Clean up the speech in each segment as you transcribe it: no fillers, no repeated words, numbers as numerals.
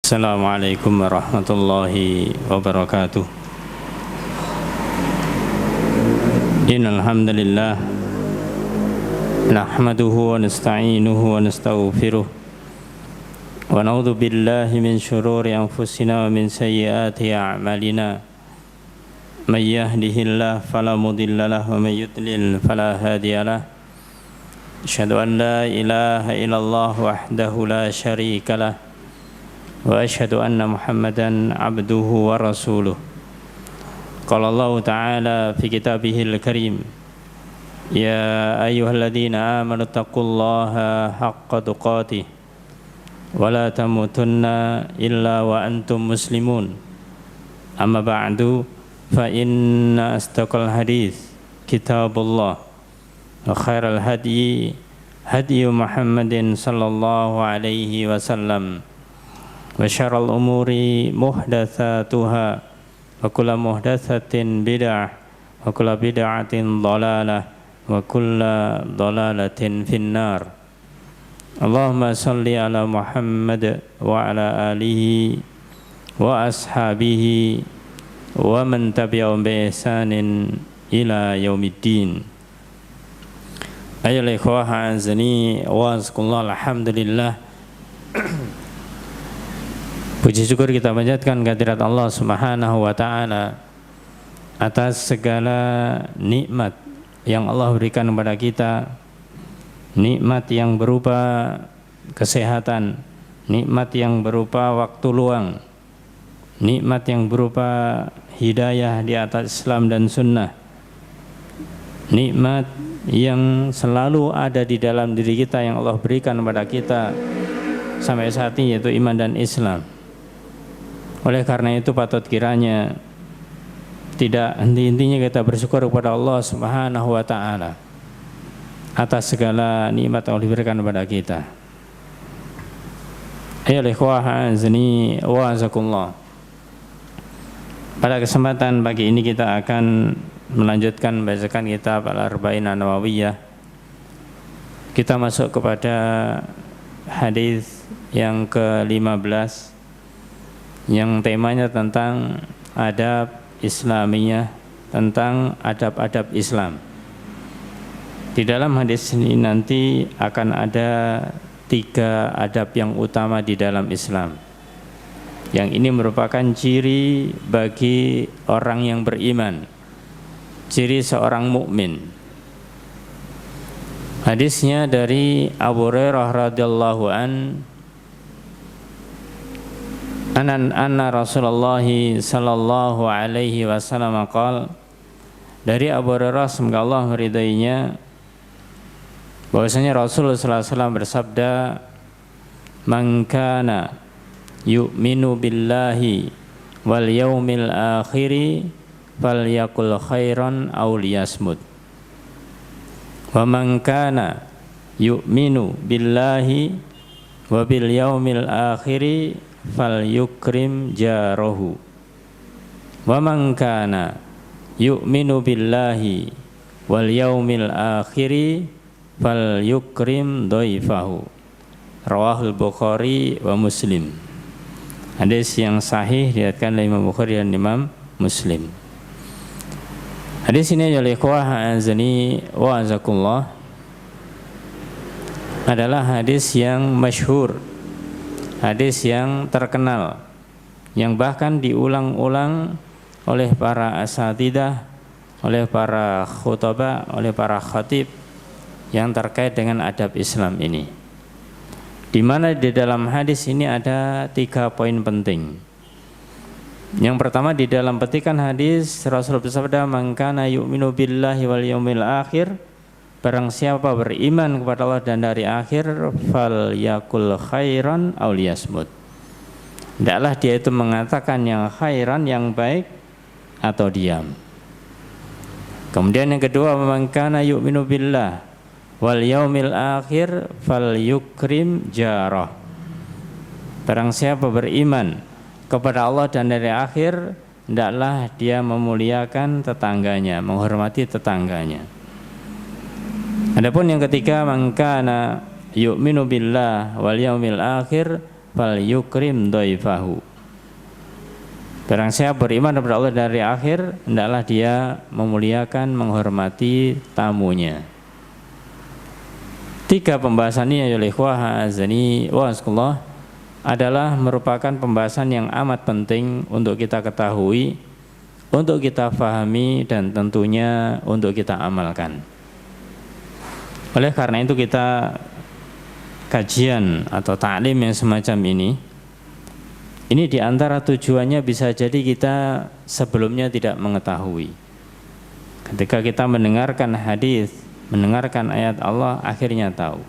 Assalamualaikum warahmatullahi wabarakatuh. Innal hamdalillah nahmaduhu wa nasta'inuhu wa nastaghfiruh wa na'udzu billahi min shururi anfusina wa min sayyiati a'malina. May yahdihillahu fala mudilla lahu wa may yudlil fala hadiyalah. Asyhadu an la ilaha illallah wahdahu la syarika lah wa asyhadu anna Muhammadan abduhu wa rasuluh. Qala Allah Ta'ala fi kitabihil karim, ya ayyuhalladzina amanu taqullaha haqqa tuqatih wa la tamutunna illa wa antum muslimun. Amma ba'du, fa inna astaqal hadits kitabullah wa khairal hadyi hadyu Muhammadin sallallahu alaihi wasallam wa syarrul umuri muhdatsatuha wa kullu muhdatsatin bid'ah wa kullu bid'atin dhalalah wa kullu dhalalatin finnar. Allahumma salli ala Muhammad wa ala alihi wa ashabihi wa man tabi'ahum bi ihsanin ila yaumiddin. Ayyuhal ikhwah azani wa azkullah, alhamdulillah. Puji syukur kita panjatkan kehadirat Allah Subhanahu wa Ta'ala atas segala nikmat yang Allah berikan kepada kita, nikmat yang berupa kesehatan, nikmat yang berupa waktu luang, nikmat yang berupa hidayah di atas Islam dan Sunnah, nikmat yang selalu ada di dalam diri kita yang Allah berikan kepada kita sampai saat ini, yaitu iman dan Islam. Oleh karena itu patut kiranya tidak henti-hentinya kita bersyukur kepada Allah Subhanahu wa Ta'ala atas segala nikmat yang diberikan kepada kita. Ayyuhal ikhwah azani wa azakumullah. Pada kesempatan pagi ini kita akan melanjutkan bacaan kitab Al-Arba'in An-Nawawiyah. Kita masuk kepada hadis yang ke-15 yang temanya tentang adab Islamiyah, tentang adab-adab Islam. Di dalam hadis ini nanti akan ada 3 adab yang utama di dalam Islam, yang ini merupakan ciri bagi orang yang beriman, ciri seorang mukmin. Hadisnya dari Abu Hurairah radhiyallahu anna Rasulullah sallallahu alaihi wasallam qala, dari Abu Hurairah semoga Allah meridainya, bahwasanya Rasulullah sallallahu alaihi wasallam bersabda, man kana yu'minu billahi wal yaumil akhiri falyakul khairan aw liyasmut, wa man kana yu'minu billahi wa bil yaumil akhiri falyukrim jarahu, wa man kana yu'minu billahi wal yaumil akhiri falyukrim dhaifahu. Rawahul Bukhari wa Muslim. Hadis yang sahih diriwayatkan oleh Imam Bukhari dan Imam Muslim. Hadis ini ya ikhwah azani wa azakumullah adalah hadis yang masyhur, hadis yang terkenal, yang bahkan diulang-ulang oleh para asatidah, oleh para khutbah, oleh para khatib yang terkait dengan adab Islam ini. Di mana di dalam hadis ini ada 3 poin penting. Yang pertama, di dalam petikan hadis Rasulullah bersabda, man kana yu'minu billahi wal yaumil akhir, barang siapa beriman kepada Allah dan dari akhir, fal yakul khairan aw liyasmut, hendaklah dia itu mengatakan yang khairan, yang baik, atau diam. Kemudian yang kedua, man kana yu'minu billah wal yaumil akhir fal yukrim jarah, barang siapa beriman kepada Allah dan dari akhir, hendaklah dia memuliakan tetangganya, menghormati tetangganya. Adapun yang ketiga, man kana yu'minu billah wal yaumil akhir falyukrim dhaifahu. Barang siapa beriman kepada Allah dari akhir, hendaklah dia memuliakan, menghormati tamunya. 3 pembahasan ini ya ikhwah azani wa asqallah adalah merupakan pembahasan yang amat penting untuk kita ketahui, untuk kita fahami, dan tentunya untuk kita amalkan. Oleh karena itu kita kajian atau ta'lim yang semacam ini diantara tujuannya bisa jadi kita sebelumnya tidak mengetahui. Ketika kita mendengarkan hadis, mendengarkan ayat Allah, akhirnya tahu.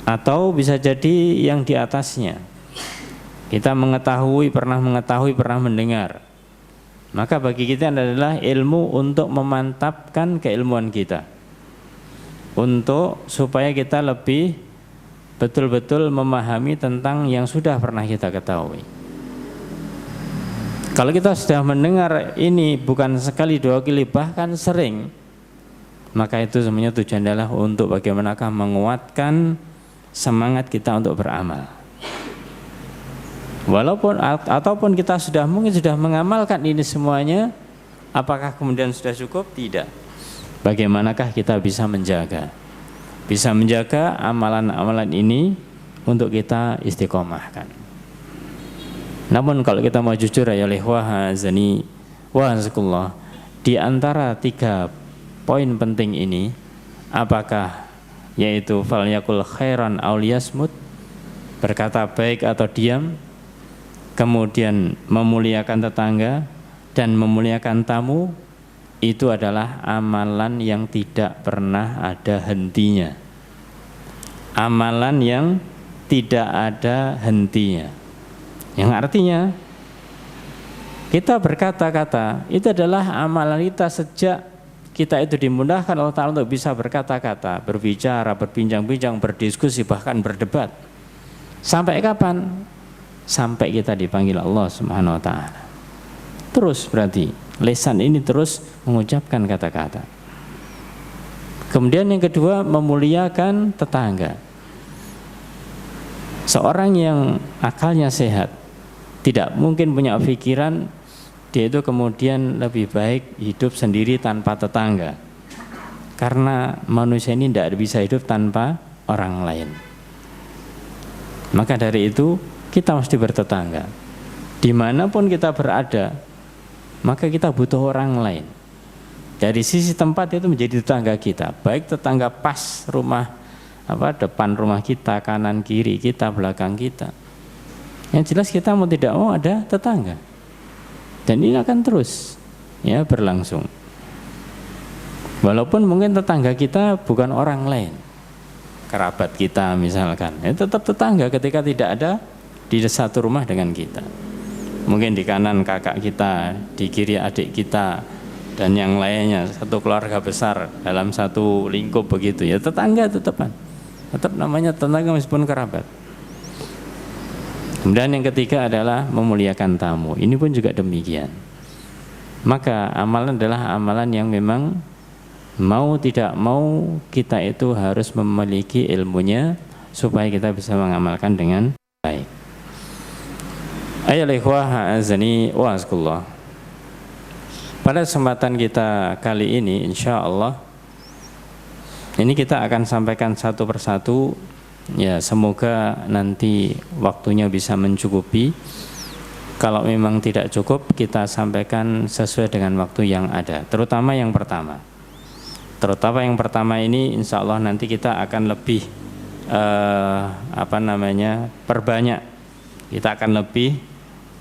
Atau bisa jadi yang di atasnya, kita pernah mengetahui, pernah mendengar. Maka bagi kita adalah ilmu untuk memantapkan keilmuan kita, untuk supaya kita lebih betul-betul memahami tentang yang sudah pernah kita ketahui. Kalau kita sudah mendengar ini bukan sekali, 2 kali, bahkan sering, maka itu semuanya tujuan adalah untuk bagaimanakah menguatkan semangat kita untuk beramal. Ataupun kita mungkin sudah mengamalkan ini semuanya, apakah kemudian sudah cukup? Tidak. Bagaimanakah kita bisa menjaga amalan-amalan ini untuk kita istiqomahkan. Namun kalau kita mau jujur ya ikhwah azani wa azakullah, di antara 3 poin penting ini, apakah yaitu falyakul khairan aw liyasmut, berkata baik atau diam, kemudian memuliakan tetangga dan memuliakan tamu, itu adalah amalan yang tidak pernah ada hentinya. Amalan yang tidak ada hentinya. Yang artinya kita berkata-kata itu adalah amalan kita sejak kita itu dimudahkan Allah Ta'ala untuk bisa berkata-kata, berbicara, berbincang-bincang, berdiskusi, bahkan berdebat. Sampai kapan? Sampai kita dipanggil Allah Subhanahu wa Ta'ala. Terus berarti lisan ini terus mengucapkan kata-kata. Kemudian yang kedua, memuliakan tetangga. Seorang yang akalnya sehat tidak mungkin punya pikiran dia itu kemudian lebih baik hidup sendiri tanpa tetangga, karena manusia ini tidak bisa hidup tanpa orang lain. Maka dari itu kita mesti bertetangga. Dimanapun kita berada, maka kita butuh orang lain. Dari sisi tempat itu menjadi tetangga kita, baik tetangga pas rumah, depan rumah kita, kanan kiri kita, belakang kita. Yang jelas kita mau tidak mau ada tetangga, dan ini akan terus ya berlangsung. Walaupun mungkin tetangga kita bukan orang lain, kerabat kita misalkan, ya tetap tetangga ketika tidak ada di satu rumah dengan kita. Mungkin di kanan kakak kita, di kiri adik kita, dan yang lainnya, satu keluarga besar dalam satu lingkup begitu, ya tetangga tetap namanya tetangga meskipun kerabat. Kemudian yang ketiga adalah memuliakan tamu. Ini pun juga demikian. Maka amalan adalah amalan yang memang mau tidak mau kita itu harus memiliki ilmunya supaya kita bisa mengamalkan dengan baik. Ayo ikhwah azani wa azkullah. Pada kesempatan kita kali ini insyaallah ini kita akan sampaikan satu persatu, ya semoga nanti waktunya bisa mencukupi. Kalau memang tidak cukup, kita sampaikan sesuai dengan waktu yang ada. Terutama yang pertama ini insyaallah nanti kita akan lebih perbanyak. Kita akan lebih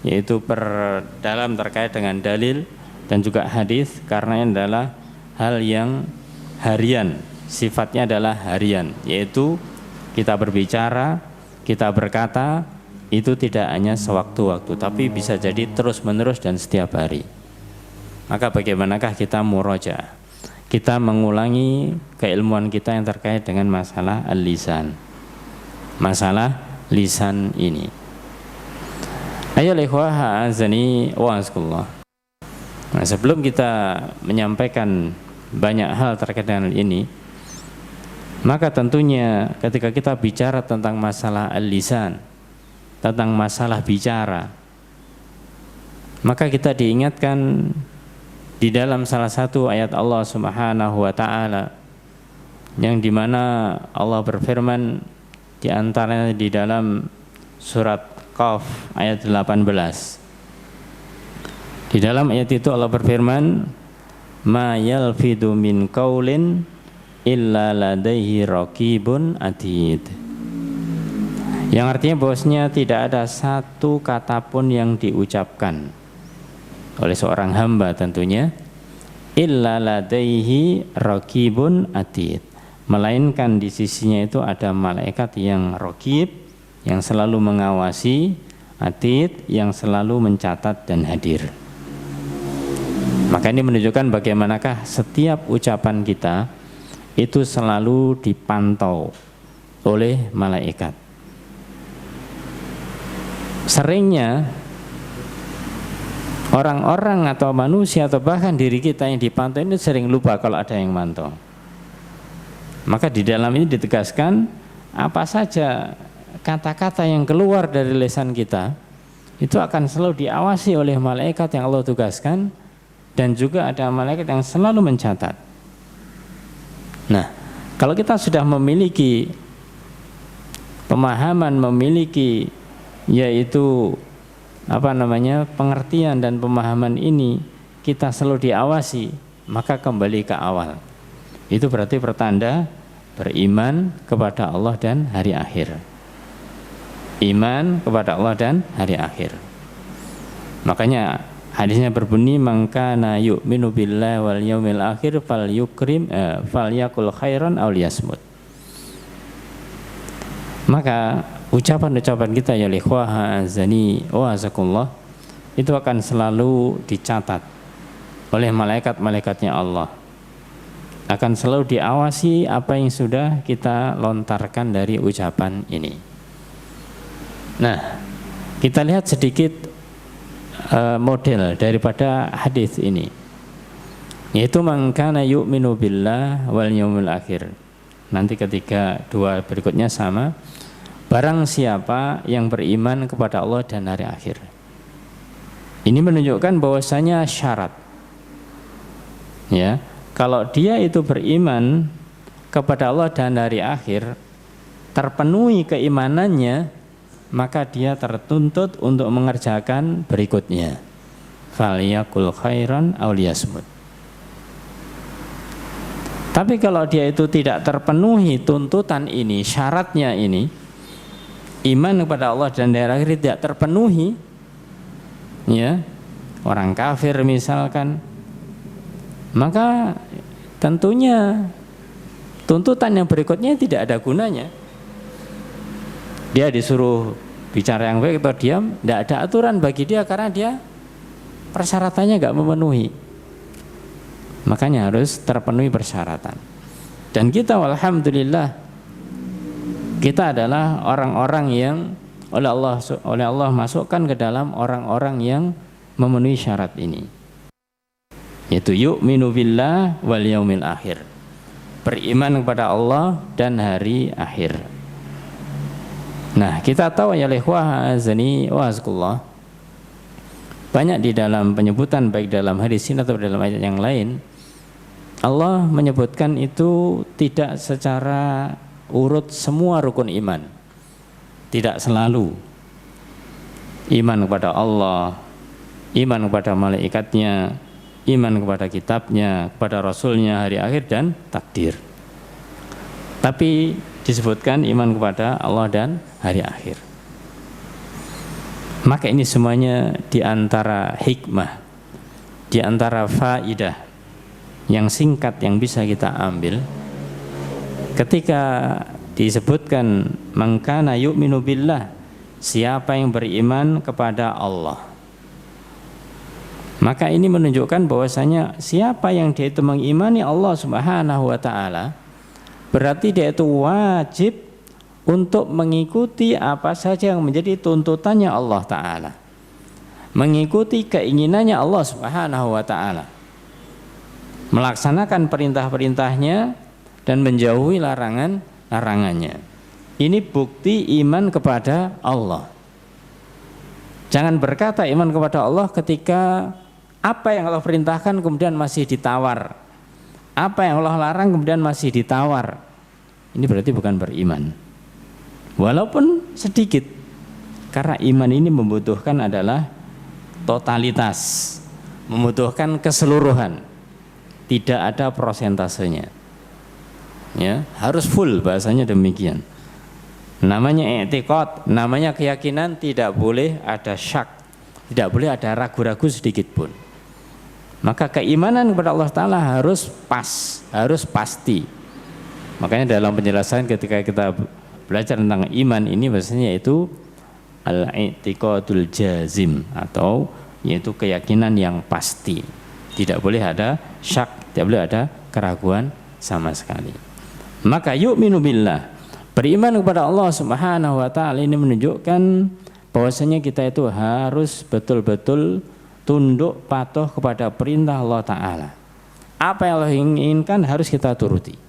yaitu perdalam terkait dengan dalil dan juga hadis, karena ini adalah hal yang harian, sifatnya adalah harian, yaitu kita berbicara, kita berkata itu tidak hanya sewaktu-waktu, tapi bisa jadi terus-menerus dan setiap hari. Maka bagaimanakah kita murojaah, kita mengulangi keilmuan kita yang terkait dengan masalah al-lisan, masalah lisan ini. Ayo ikhwah azani wa azkullah. Nah, sebelum kita menyampaikan banyak hal terkait dengan ini, maka tentunya ketika kita bicara tentang masalah al-lisan, tentang masalah bicara, maka kita diingatkan di dalam salah satu ayat Allah Subhanahu wa taala yang dimana Allah berfirman di antaranya di dalam surat Qaf ayat 18. Di dalam ayat itu Allah berfirman, ma yalfidu min qaulin illa ladaihi raqibun atid. Yang artinya bahwasanya tidak ada satu kata pun yang diucapkan oleh seorang hamba tentunya illa ladaihi raqibun atid, melainkan di sisinya itu ada malaikat yang raqib, yang selalu mengawasi, atid, yang selalu mencatat dan hadir. Maka ini menunjukkan bagaimanakah setiap ucapan kita itu selalu dipantau oleh malaikat. Seringnya orang-orang atau manusia atau bahkan diri kita yang dipantau ini sering lupa kalau ada yang mantau. Maka di dalam ini ditegaskan apa saja kata-kata yang keluar dari lisan kita itu akan selalu diawasi oleh malaikat yang Allah tugaskan, dan juga ada malaikat yang selalu mencatat. Nah, kalau kita sudah memiliki pemahaman, memiliki yaitu pengertian dan pemahaman ini, kita selalu diawasi, maka kembali ke awal. Itu berarti pertanda beriman kepada Allah dan hari akhir. Iman kepada Allah dan hari akhir. Makanya hadisnya berbunyi, man kana yu'minu billahi wal yaumil akhir falyakul khairan aw liyasmut. Maka ucapan-ucapan kita ya ikhwah azani wa azakullah itu akan selalu dicatat oleh malaikat-malaikatnya Allah. Akan selalu diawasi apa yang sudah kita lontarkan dari ucapan ini. Nah, kita lihat sedikit model daripada hadis ini, yaitu man kana yu'minu billah wal yaumil akhir. Nanti ketika dua berikutnya sama, barang siapa yang beriman kepada Allah dan hari akhir. Ini menunjukkan bahwasanya syarat, ya, kalau dia itu beriman kepada Allah dan hari akhir, terpenuhi keimanannya, maka dia tertuntut untuk mengerjakan berikutnya. Falyakul khairan aw liyasmut. Tapi kalau dia itu tidak terpenuhi tuntutan ini, syaratnya ini, iman kepada Allah dan hari akhir tidak terpenuhi, ya, orang kafir misalkan, maka tentunya tuntutan yang berikutnya tidak ada gunanya. Dia disuruh bicara yang baik atau diam, tidak ada aturan bagi dia karena dia persyaratannya nggak memenuhi. Makanya harus terpenuhi persyaratan. Dan kita alhamdulillah, kita adalah orang-orang yang oleh Allah masukkan ke dalam orang-orang yang memenuhi syarat ini, yaitu yu'minu billah wal yaumil akhir, beriman kepada Allah dan hari akhir. Nah, kita tahu ya ikhwah azani wa azkullah, banyak di dalam penyebutan baik dalam hadis ini atau dalam ayat yang lain, Allah menyebutkan itu tidak secara urut semua rukun iman. Tidak selalu. Iman kepada Allah, iman kepada malaikatnya, iman kepada kitabnya, kepada rasulnya, hari akhir dan takdir. Tapi disebutkan iman kepada Allah dan hari akhir. Maka ini semuanya di antara hikmah, di antara faidah yang singkat yang bisa kita ambil ketika disebutkan man kana yu'minu billah, siapa yang beriman kepada Allah. Maka ini menunjukkan bahwasanya siapa yang dia itu mengimani Allah Subhanahu wa taala, berarti dia itu wajib untuk mengikuti apa saja yang menjadi tuntutannya Allah Ta'ala, mengikuti keinginannya Allah Subhanahu wa Ta'ala, melaksanakan perintah-perintahnya dan menjauhi larangan-larangannya. Ini bukti iman kepada Allah. Jangan berkata iman kepada Allah ketika apa yang Allah perintahkan kemudian masih ditawar, apa yang Allah larang kemudian masih ditawar. Ini berarti bukan beriman, walaupun sedikit. Karena iman ini membutuhkan adalah totalitas, membutuhkan keseluruhan, tidak ada prosentasenya. Ya, harus full, bahasanya demikian. Namanya i'tiqad, namanya keyakinan, tidak boleh ada syak, tidak boleh ada ragu-ragu sedikit pun. Maka keimanan kepada Allah Ta'ala harus pas, harus pasti. Makanya dalam penjelasan ketika kita belajar tentang iman ini, bahasanya itu al-i'tiqadul jazim, atau yaitu keyakinan yang pasti. Tidak boleh ada syak, tidak boleh ada keraguan sama sekali. Maka yu'minu billah, beriman kepada Allah Subhanahu wa ta'ala, ini menunjukkan bahwasanya kita itu harus betul-betul tunduk patuh kepada perintah Allah Ta'ala. Apa yang Allah inginkan harus kita turuti.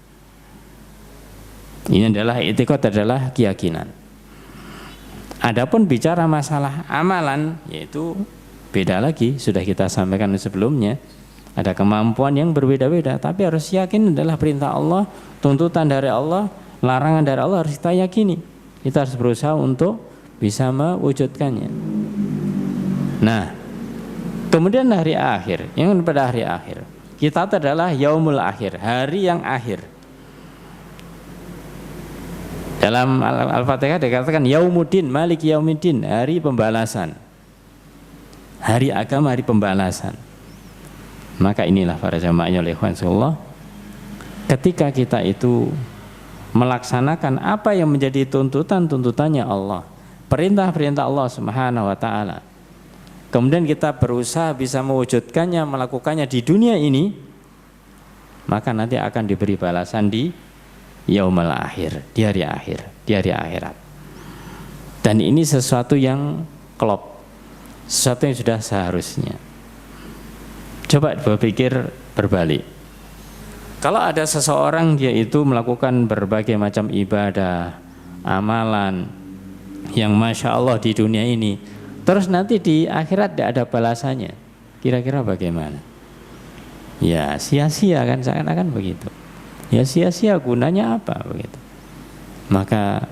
Ini adalah i'tiqad, adalah keyakinan. Adapun bicara masalah amalan, yaitu beda lagi, sudah kita sampaikan sebelumnya. Ada kemampuan yang berbeda-beda, tapi harus yakin adalah perintah Allah, tuntutan dari Allah, larangan dari Allah, harus kita yakini. Kita harus berusaha untuk bisa mewujudkannya. Nah, kemudian hari akhir, yang pada hari akhir, kita adalah yaumul akhir, hari yang akhir. Dalam Al-Fatihah dikatakan yaumuddin, malik yaumiddin, hari pembalasan, hari agama, hari pembalasan. Maka inilah para jamaahnya oleh ikhwanullah, ketika kita itu melaksanakan apa yang menjadi tuntutannya Allah, perintah-perintah Allah Subhanahu wa ta'ala, kemudian kita berusaha bisa mewujudkannya, melakukannya di dunia ini, maka nanti akan diberi balasan di yaumul akhir, di hari akhir, di hari akhirat. Dan ini sesuatu yang klop, sesuatu yang sudah seharusnya. Coba berpikir berbalik. Kalau ada seseorang dia itu melakukan berbagai macam ibadah, amalan yang masya Allah di dunia ini, terus nanti di akhirat tidak ada balasannya, kira-kira bagaimana? Ya sia-sia kan, seakan-akan begitu. Ya sia-sia, gunanya apa begitu? Maka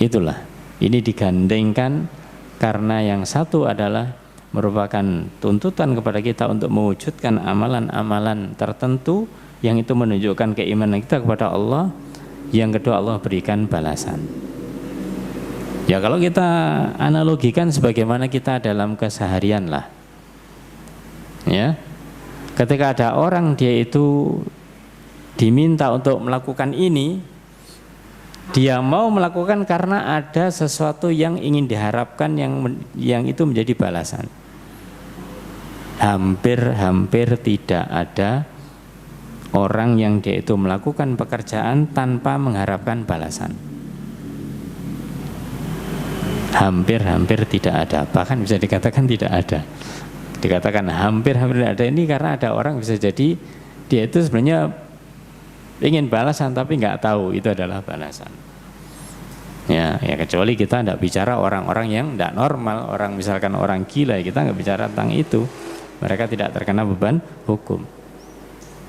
itulah, ini digandengkan karena yang satu adalah merupakan tuntutan kepada kita untuk mewujudkan amalan-amalan tertentu yang itu menunjukkan keimanan kita kepada Allah. Yang kedua, Allah berikan balasan. Ya kalau kita analogikan sebagaimana kita dalam keseharian lah, ya, ketika ada orang dia itu diminta untuk melakukan ini, dia mau melakukan karena ada sesuatu yang ingin diharapkan, yang itu menjadi balasan. Hampir tidak ada orang yang dia itu melakukan pekerjaan tanpa mengharapkan balasan. Hampir tidak ada, bahkan bisa dikatakan tidak ada. Dikatakan hampir tidak ada ini karena ada orang bisa jadi dia itu sebenarnya ingin balasan tapi nggak tahu itu adalah balasan. Ya kecuali kita tidak bicara orang-orang yang tidak normal, orang misalkan orang gila, kita nggak bicara tentang itu. Mereka tidak terkena beban hukum.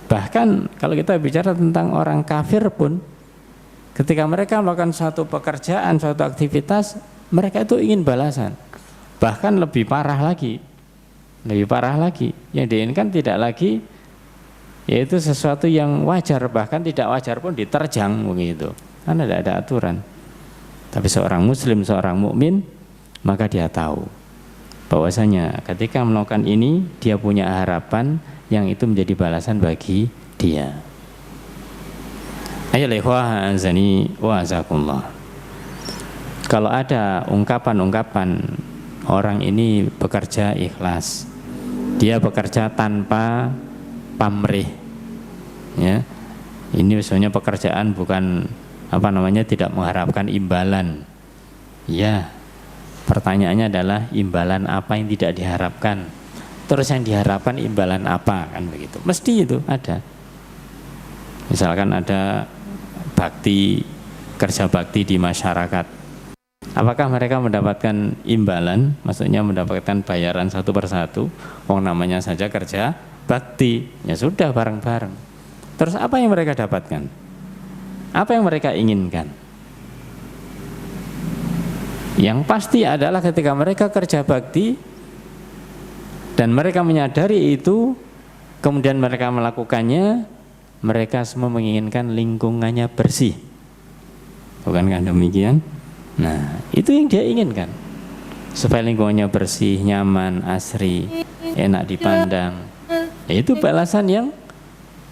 Bahkan kalau kita bicara tentang orang kafir pun, ketika mereka melakukan suatu pekerjaan, suatu aktivitas, mereka itu ingin balasan. Bahkan lebih parah lagi. Yang diinginkan tidak lagi yaitu sesuatu yang wajar, bahkan tidak wajar pun diterjang begitu. Karena tidak ada aturan. Tapi seorang muslim, seorang mukmin, maka dia tahu bahwasanya ketika melakukan ini dia punya harapan yang itu menjadi balasan bagi dia. Ayo ikhwah azani wa azakumullah. Kalau ada ungkapan-ungkapan orang ini bekerja ikhlas, dia bekerja tanpa pamrih, ya, ini misalnya pekerjaan bukan tidak mengharapkan imbalan. Ya, pertanyaannya adalah imbalan apa yang tidak diharapkan? Terus yang diharapkan imbalan apa, kan begitu? Mesti itu ada. Misalkan ada kerja bakti di masyarakat, Apakah mereka mendapatkan imbalan, maksudnya mendapatkan bayaran satu persatu? Wong namanya saja kerja bakti, ya sudah bareng-bareng. Terus apa yang mereka dapatkan? Apa yang mereka inginkan? Yang pasti adalah ketika mereka kerja bakti dan mereka menyadari itu, kemudian mereka melakukannya, mereka semua menginginkan lingkungannya bersih. Bukankah demikian? Nah, itu yang dia inginkan, supaya lingkungannya bersih, nyaman, asri, enak dipandang. Ya, itu balasan yang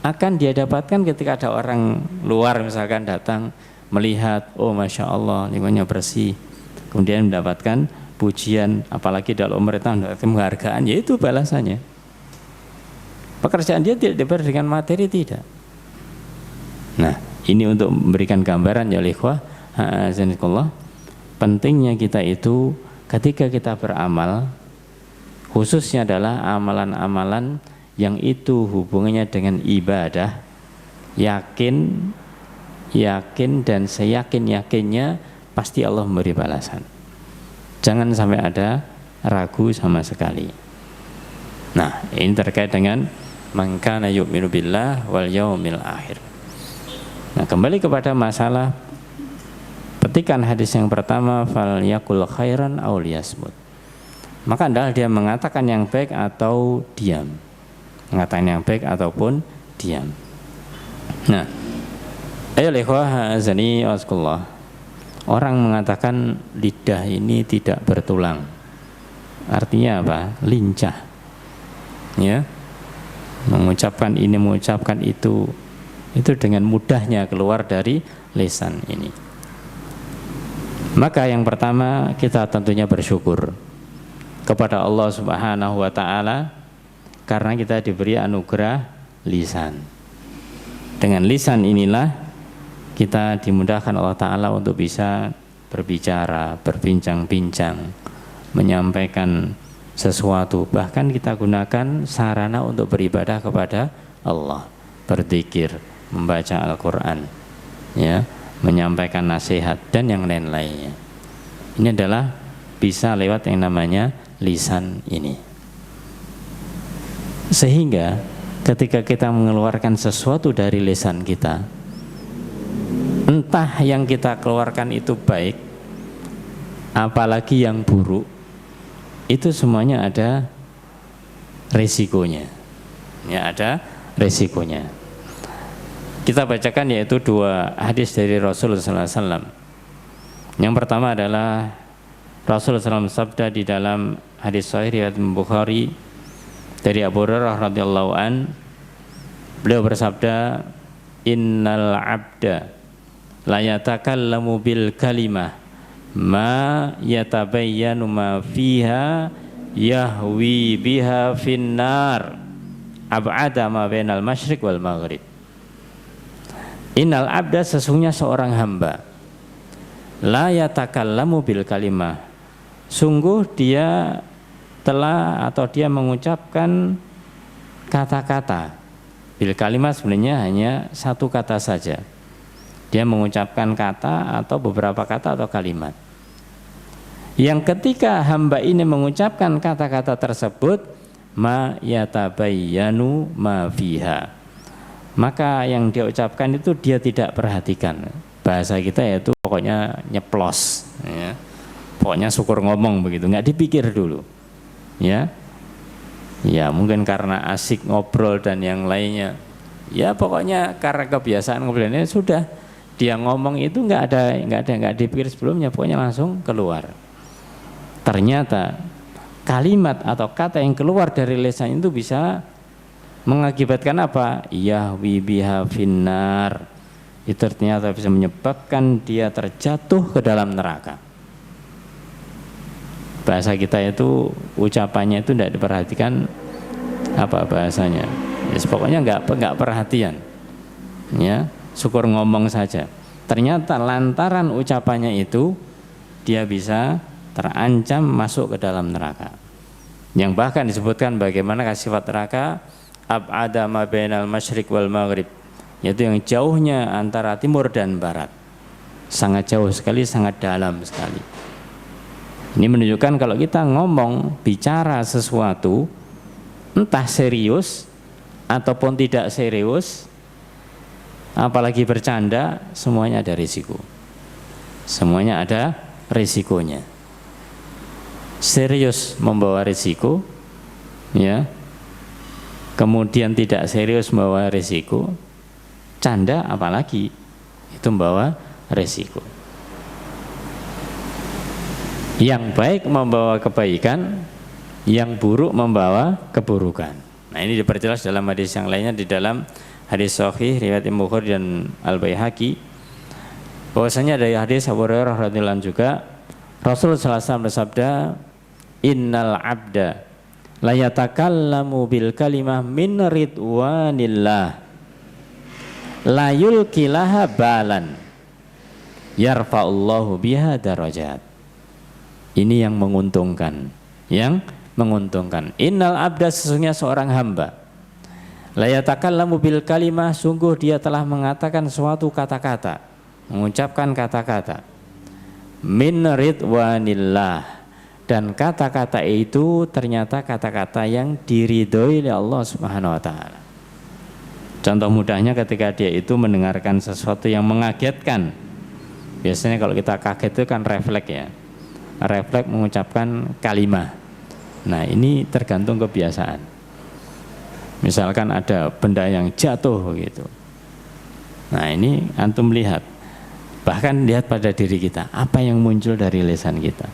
akan dia dapatkan ketika ada orang luar misalkan datang melihat, oh Masya Allah lingkungannya bersih, kemudian mendapatkan pujian, apalagi dalam pemerintah mendapatkan penghargaan, yaitu balasannya. Pekerjaan dia tidak dibayar dengan materi, tidak. Nah, ini untuk memberikan gambaran ya ikhwah, pentingnya kita itu ketika kita beramal, khususnya adalah amalan-amalan yang itu hubungannya dengan ibadah, yakin dan seyakin-yakinnya pasti Allah memberi balasan. Jangan sampai ada ragu sama sekali. Nah, ini terkait dengan man kana yu'minu billah wal yaumil akhir. Nah, kembali kepada masalah petikan hadis yang pertama, fal yakul khairan aw liyasmut. Maka adalah dia mengatakan yang baik atau diam. Mengatakan yang baik ataupun diam. Nah, ayo ikhwah azani waskullah. Orang mengatakan lidah ini tidak bertulang. Artinya apa? Lincah. Ya. Mengucapkan ini, mengucapkan itu dengan mudahnya keluar dari lisan ini. Maka yang pertama kita tentunya bersyukur kepada Allah Subhanahu wa taala karena kita diberi anugerah lisan. Dengan lisan inilah kita dimudahkan Allah taala untuk bisa berbicara, berbincang-bincang, menyampaikan sesuatu, bahkan kita gunakan sarana untuk beribadah kepada Allah, berzikir, membaca Al-Qur'an, ya, menyampaikan nasihat dan yang lain-lainnya. Ini adalah bisa lewat yang namanya lisan ini. Sehingga ketika kita mengeluarkan sesuatu dari lisan kita, entah yang kita keluarkan itu baik, apalagi yang buruk, itu semuanya ada resikonya. Ya, ada resikonya. Kita bacakan yaitu dua hadis dari Rasulullah SAW. Yang pertama adalah Rasulullah SAW sabda di dalam hadis sahih riwayat Bukhari dari Abu Hurairah radhiyallahu an, beliau bersabda, innal abda la yatakallamu bil kalimah ma yatabayyanu ma fiha yahwi biha finnar ab'ada ma bainal masyriq wal maghrib. Innal abda, sesungguhnya seorang hamba, la yatakallamu bil kalimah, sungguh dia telah atau dia mengucapkan kata-kata. Bil kalimah sebenarnya hanya satu kata saja. Dia mengucapkan kata atau beberapa kata atau kalimat. Yang ketika hamba ini mengucapkan kata-kata tersebut, ma yatabayyanu ma fiha, maka yang dia ucapkan itu dia tidak perhatikan. Bahasa kita yaitu pokoknya nyeplos, ya. Pokoknya syukur ngomong begitu, nggak dipikir dulu, ya. Ya mungkin karena asik ngobrol dan yang lainnya. Ya pokoknya karena kebiasaan ngobrolnya sudah, dia ngomong itu nggak dipikir sebelumnya, pokoknya langsung keluar. Ternyata kalimat atau kata yang keluar dari lisan itu bisa mengakibatkan apa? Yahwi biha finnar. Itu ternyata bisa menyebabkan dia terjatuh ke dalam neraka. Bahasa kita itu ucapannya itu tidak diperhatikan, apa bahasanya? Ya, pokoknya nggak perhatian. Ya, syukur ngomong saja. Ternyata lantaran ucapannya itu dia bisa terancam masuk ke dalam neraka. Yang bahkan disebutkan bagaimana sifat neraka, ab'ada ma bainal masyriq wal maghrib, yaitu yang jauhnya antara timur dan barat, sangat jauh sekali, sangat dalam sekali. Ini menunjukkan kalau kita ngomong, bicara sesuatu, entah serius ataupun tidak serius, apalagi bercanda, semuanya ada risiko. Semuanya ada risikonya. Serius membawa risiko, ya. Kemudian tidak serius membawa risiko, canda apalagi itu membawa risiko. Yang baik membawa kebaikan, yang buruk membawa keburukan. Nah, ini diperjelas dalam hadis yang lainnya, di dalam hadis sahih riwayat Imam Bukhari dan Al-Baihaqi, bahwasanya dari hadis Abu Hurairah radhiyallahu anhu juga, Rasul sallallahu alaihi wasallam bersabda, innal abda la yatakallamu bil kalimah min ridwanillah la yulkilaha balan yarfa'ullahu biha darajat. Ini yang menguntungkan, yang menguntungkan. Innal abda, sesungguhnya seorang hamba, la yatakallamu bil kalimah, sungguh dia telah mengatakan suatu kata-kata, mengucapkan kata-kata, min ridwanillah, dan kata-kata itu ternyata kata-kata yang diridhoi oleh Allah Subhanahu wa taala. Contoh mudahnya ketika dia itu mendengarkan sesuatu yang mengagetkan. Biasanya kalau kita kaget itu kan refleks, ya. Refleks mengucapkan kalimat. Nah, ini tergantung kebiasaan. Misalkan ada benda yang jatuh gitu. Nah, ini antum lihat. Bahkan lihat pada diri kita, apa yang muncul dari lisan kita.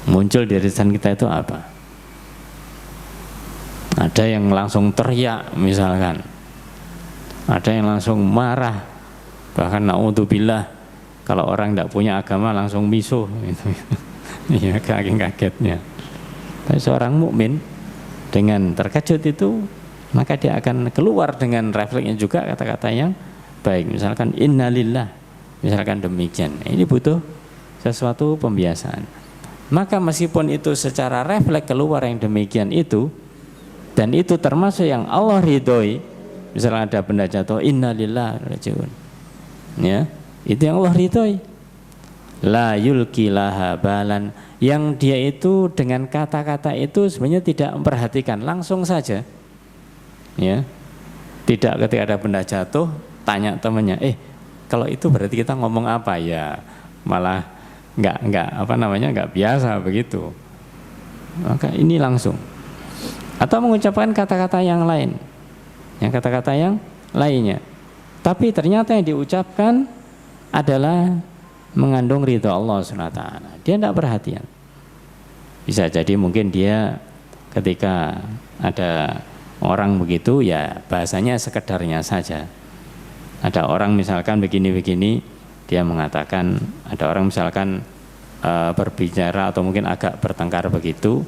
Muncul dari lisan kita itu apa? Ada yang langsung teriak misalkan. Ada yang langsung marah. Bahkan naudzubillah, kalau orang tidak punya agama langsung misuh gitu. Iya, kagetnya. Tapi seorang mukmin dengan terkejut itu, maka dia akan keluar dengan refleksnya juga kata-kata yang baik. Misalkan innalillah, misalkan demikian. Ini butuh sesuatu pembiasaan. Maka meskipun itu secara refleks keluar yang demikian itu, dan itu termasuk yang Allah ridhoi, misalnya ada benda jatuh, innalillah rajiun, ya, itu yang Allah ridhoi. La yulkilaha balan, yang dia itu dengan kata-kata itu sebenarnya tidak memperhatikan, langsung saja, ya, tidak ketika ada benda jatuh tanya temannya, kalau itu berarti kita ngomong apa ya, malah nggak biasa begitu. Maka ini langsung, atau mengucapkan kata-kata yang lain, yang kata-kata yang lainnya, tapi ternyata yang diucapkan adalah mengandung ridha Allah SWT. Dia tidak perhatian. Bisa jadi mungkin dia ketika ada orang begitu, ya bahasanya sekedarnya saja. Ada orang misalkan begini-begini, dia mengatakan, ada orang misalkan berbicara atau mungkin agak bertengkar begitu,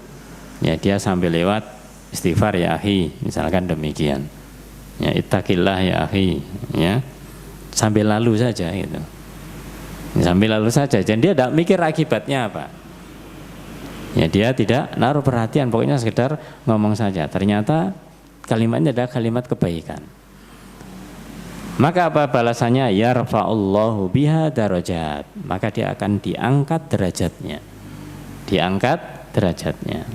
ya dia sambil lewat, istighfar ya akhi, misalkan demikian, ya ittaqillah ya akhi, ya sambil lalu saja gitu, sambil lalu saja, dan dia tidak mikir akibatnya apa, ya dia tidak naruh perhatian, pokoknya sekedar ngomong saja. Ternyata kalimatnya adalah kalimat kebaikan. Maka apa balasannya? Yarfa'ullahu biha darajat, maka dia akan diangkat derajatnya, diangkat derajatnya.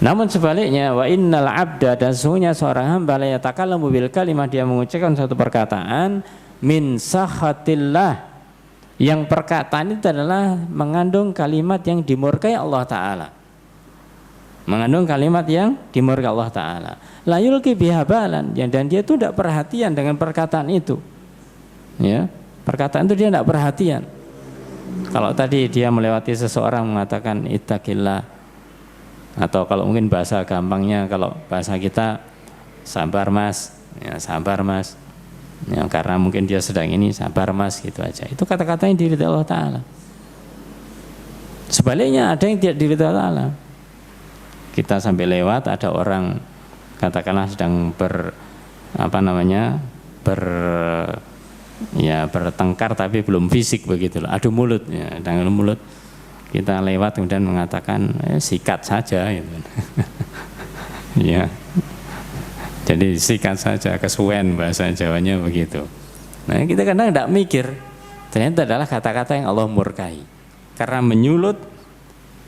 Namun sebaliknya, wa innal abda, dan sesungguhnya seorang hamba, la yatakallamu bil kalimah, dia mengucapkan satu perkataan min sakhatillah, yang perkataan itu adalah mengandung kalimat yang dimurkai Allah Ta'ala, mengandung kalimat yang dimurkai Allah Ta'ala. La yulki biha balan, dan dia itu tidak perhatian dengan perkataan itu, ya, perkataan itu dia tidak perhatian. Kalau tadi dia melewati seseorang mengatakan ittaqillah, atau kalau mungkin bahasa gampangnya, kalau bahasa kita sabar mas, ya sabar mas, ya, karena mungkin dia sedang ini, sabar mas, gitu aja. Itu kata-kata yang diridhoi Allah Ta'ala. Sebaliknya ada yang tidak diridhoi Allah Ta'ala. Kita sampai lewat, ada orang katakanlah sedang bertengkar tapi belum fisik begitu loh, adu mulut, ya, dengan mulut. Kita lewat kemudian mengatakan sikat saja gitu. Ya. Jadi sikat saja, kesuwen bahasa Jawanya begitu. Nah, kita kadang tidak mikir, ternyata adalah kata-kata yang Allah murkai. Karena menyulut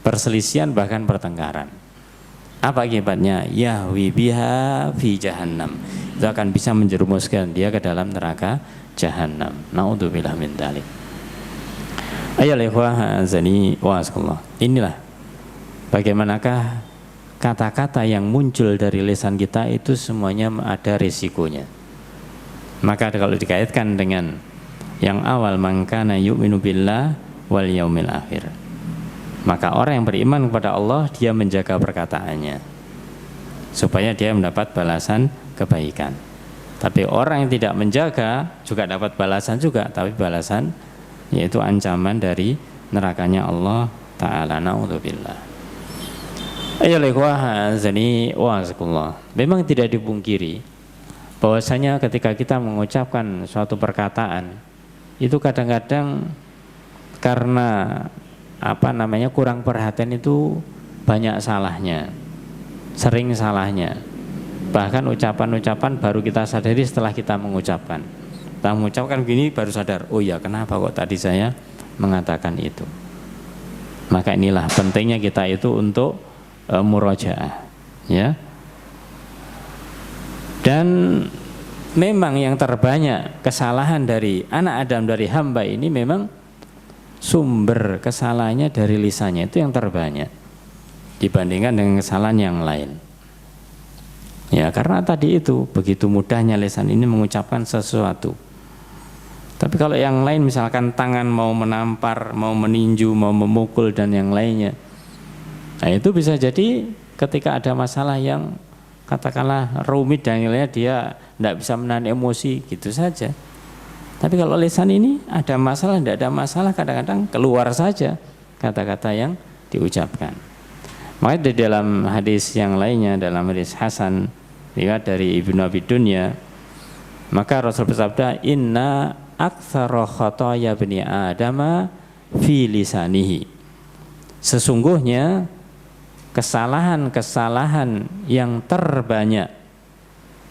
perselisihan bahkan pertengkaran. Apa akibatnya? Yahwi biha fi jahannam. Itu akan bisa menjerumuskan dia ke dalam neraka jahannam. Naudzubillah min dzalik. Ayolah ikhwah azani wa asallah. Inilah bagaimanakah kata-kata yang muncul dari lisan kita itu semuanya ada risikonya. Maka kalau dikaitkan dengan yang awal, man kana yu'minu billah wal yaumil akhir, maka orang yang beriman kepada Allah dia menjaga perkataannya supaya dia mendapat balasan kebaikan. Tapi orang yang tidak menjaga juga dapat balasan juga, tapi balasan yaitu ancaman dari nerakanya Allah Ta'ala. Na'udzubillah. Memang tidak dipungkiri bahwasanya ketika kita mengucapkan suatu perkataan itu kadang-kadang karena kurang perhatian itu banyak salahnya, sering salahnya. Bahkan ucapan-ucapan baru kita sadari setelah kita mengucapkan. Kita mengucapkan gini baru sadar, oh ya kenapa kok tadi saya mengatakan itu. Maka inilah pentingnya kita itu untuk murajaah, ya. Dan memang yang terbanyak kesalahan dari anak Adam, dari hamba ini memang sumber kesalahannya dari lisannya itu yang terbanyak dibandingkan dengan kesalahan yang lain. Ya, karena tadi itu begitu mudahnya lisan ini mengucapkan sesuatu. Tapi kalau yang lain misalkan tangan mau menampar, mau meninju, mau memukul dan yang lainnya, nah itu bisa jadi ketika ada masalah yang katakanlah rumit dan yang lainnya dia tidak bisa menahan emosi gitu saja. Tapi kalau lisan ini ada masalah, tidak ada masalah, kadang-kadang keluar saja kata-kata yang diucapkan. Makanya di dalam hadis yang lainnya, dalam hadis Hasan riwayat dari Ibnu Abi Dunya, maka Rasul bersabda, inna aktsara khotoya bani adama fi lisanihi. Sesungguhnya kesalahan-kesalahan yang terbanyak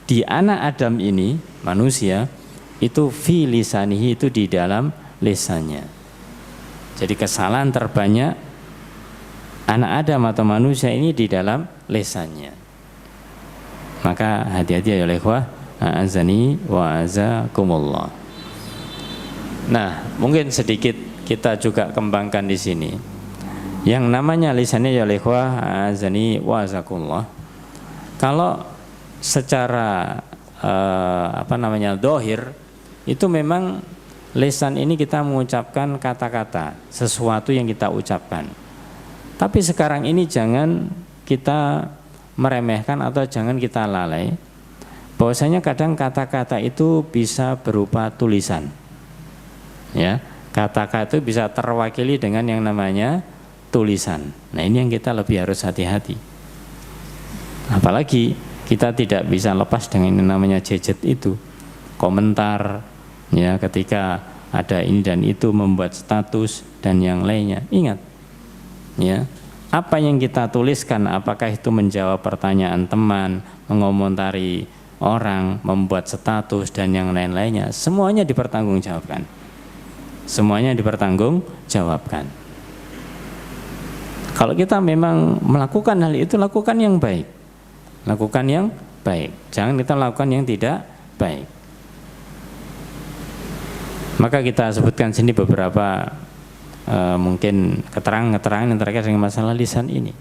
di anak Adam ini, manusia, itu fi lisanihi, itu di dalam lisannya. Jadi kesalahan terbanyak anak Adam atau manusia ini di dalam lisannya. Maka hati-hati ya ikhwah, azani wa azakumullah. Nah, mungkin sedikit kita juga kembangkan di sini. Yang namanya lisannya ya ikhwah, azani wa azakumullah. Kalau secara dohir itu memang lisan ini kita mengucapkan kata-kata, sesuatu yang kita ucapkan. Tapi sekarang ini jangan kita meremehkan atau jangan kita lalai bahwasanya kadang kata-kata itu bisa berupa tulisan. Ya, kata-kata itu bisa terwakili dengan yang namanya tulisan. Nah, ini yang kita lebih harus hati-hati. Apalagi kita tidak bisa lepas dengan yang namanya gadget itu. Komentar, ya, ketika ada ini dan itu, membuat status dan yang lainnya. Ingat, ya, apa yang kita tuliskan, apakah itu menjawab pertanyaan teman, mengomentari orang, membuat status dan yang lain-lainnya, semuanya dipertanggungjawabkan. Semuanya dipertanggungjawabkan. Kalau kita memang melakukan hal itu, lakukan yang baik. Lakukan yang baik. Jangan kita lakukan yang tidak baik. Maka kita sebutkan sini beberapa mungkin keterangan yang terkait dengan masalah lisan ini.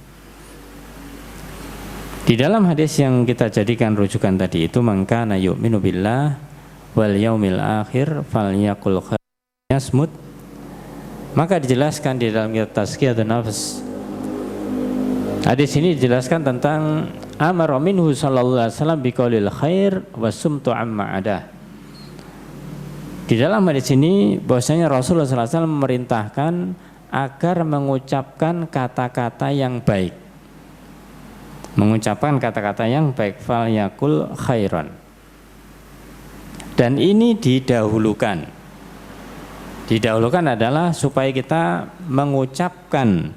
Di dalam hadis yang kita jadikan rujukan tadi itu, man kana yu'minu billah wal yaumil akhir falyaqul khairan yasmut. Maka dijelaskan di dalam kitab Tazkiyatun Nafs. Hadis ini dijelaskan tentang amara minhu sallallahu alaihi wasallam biqaulil khair wasumtu amma adah. Di dalam hadis ini bahwasanya Rasulullah SAW memerintahkan agar mengucapkan kata-kata yang baik. Mengucapkan kata-kata yang baik, fal yakul khairan. Dan ini didahulukan. Didahulukan adalah supaya kita mengucapkan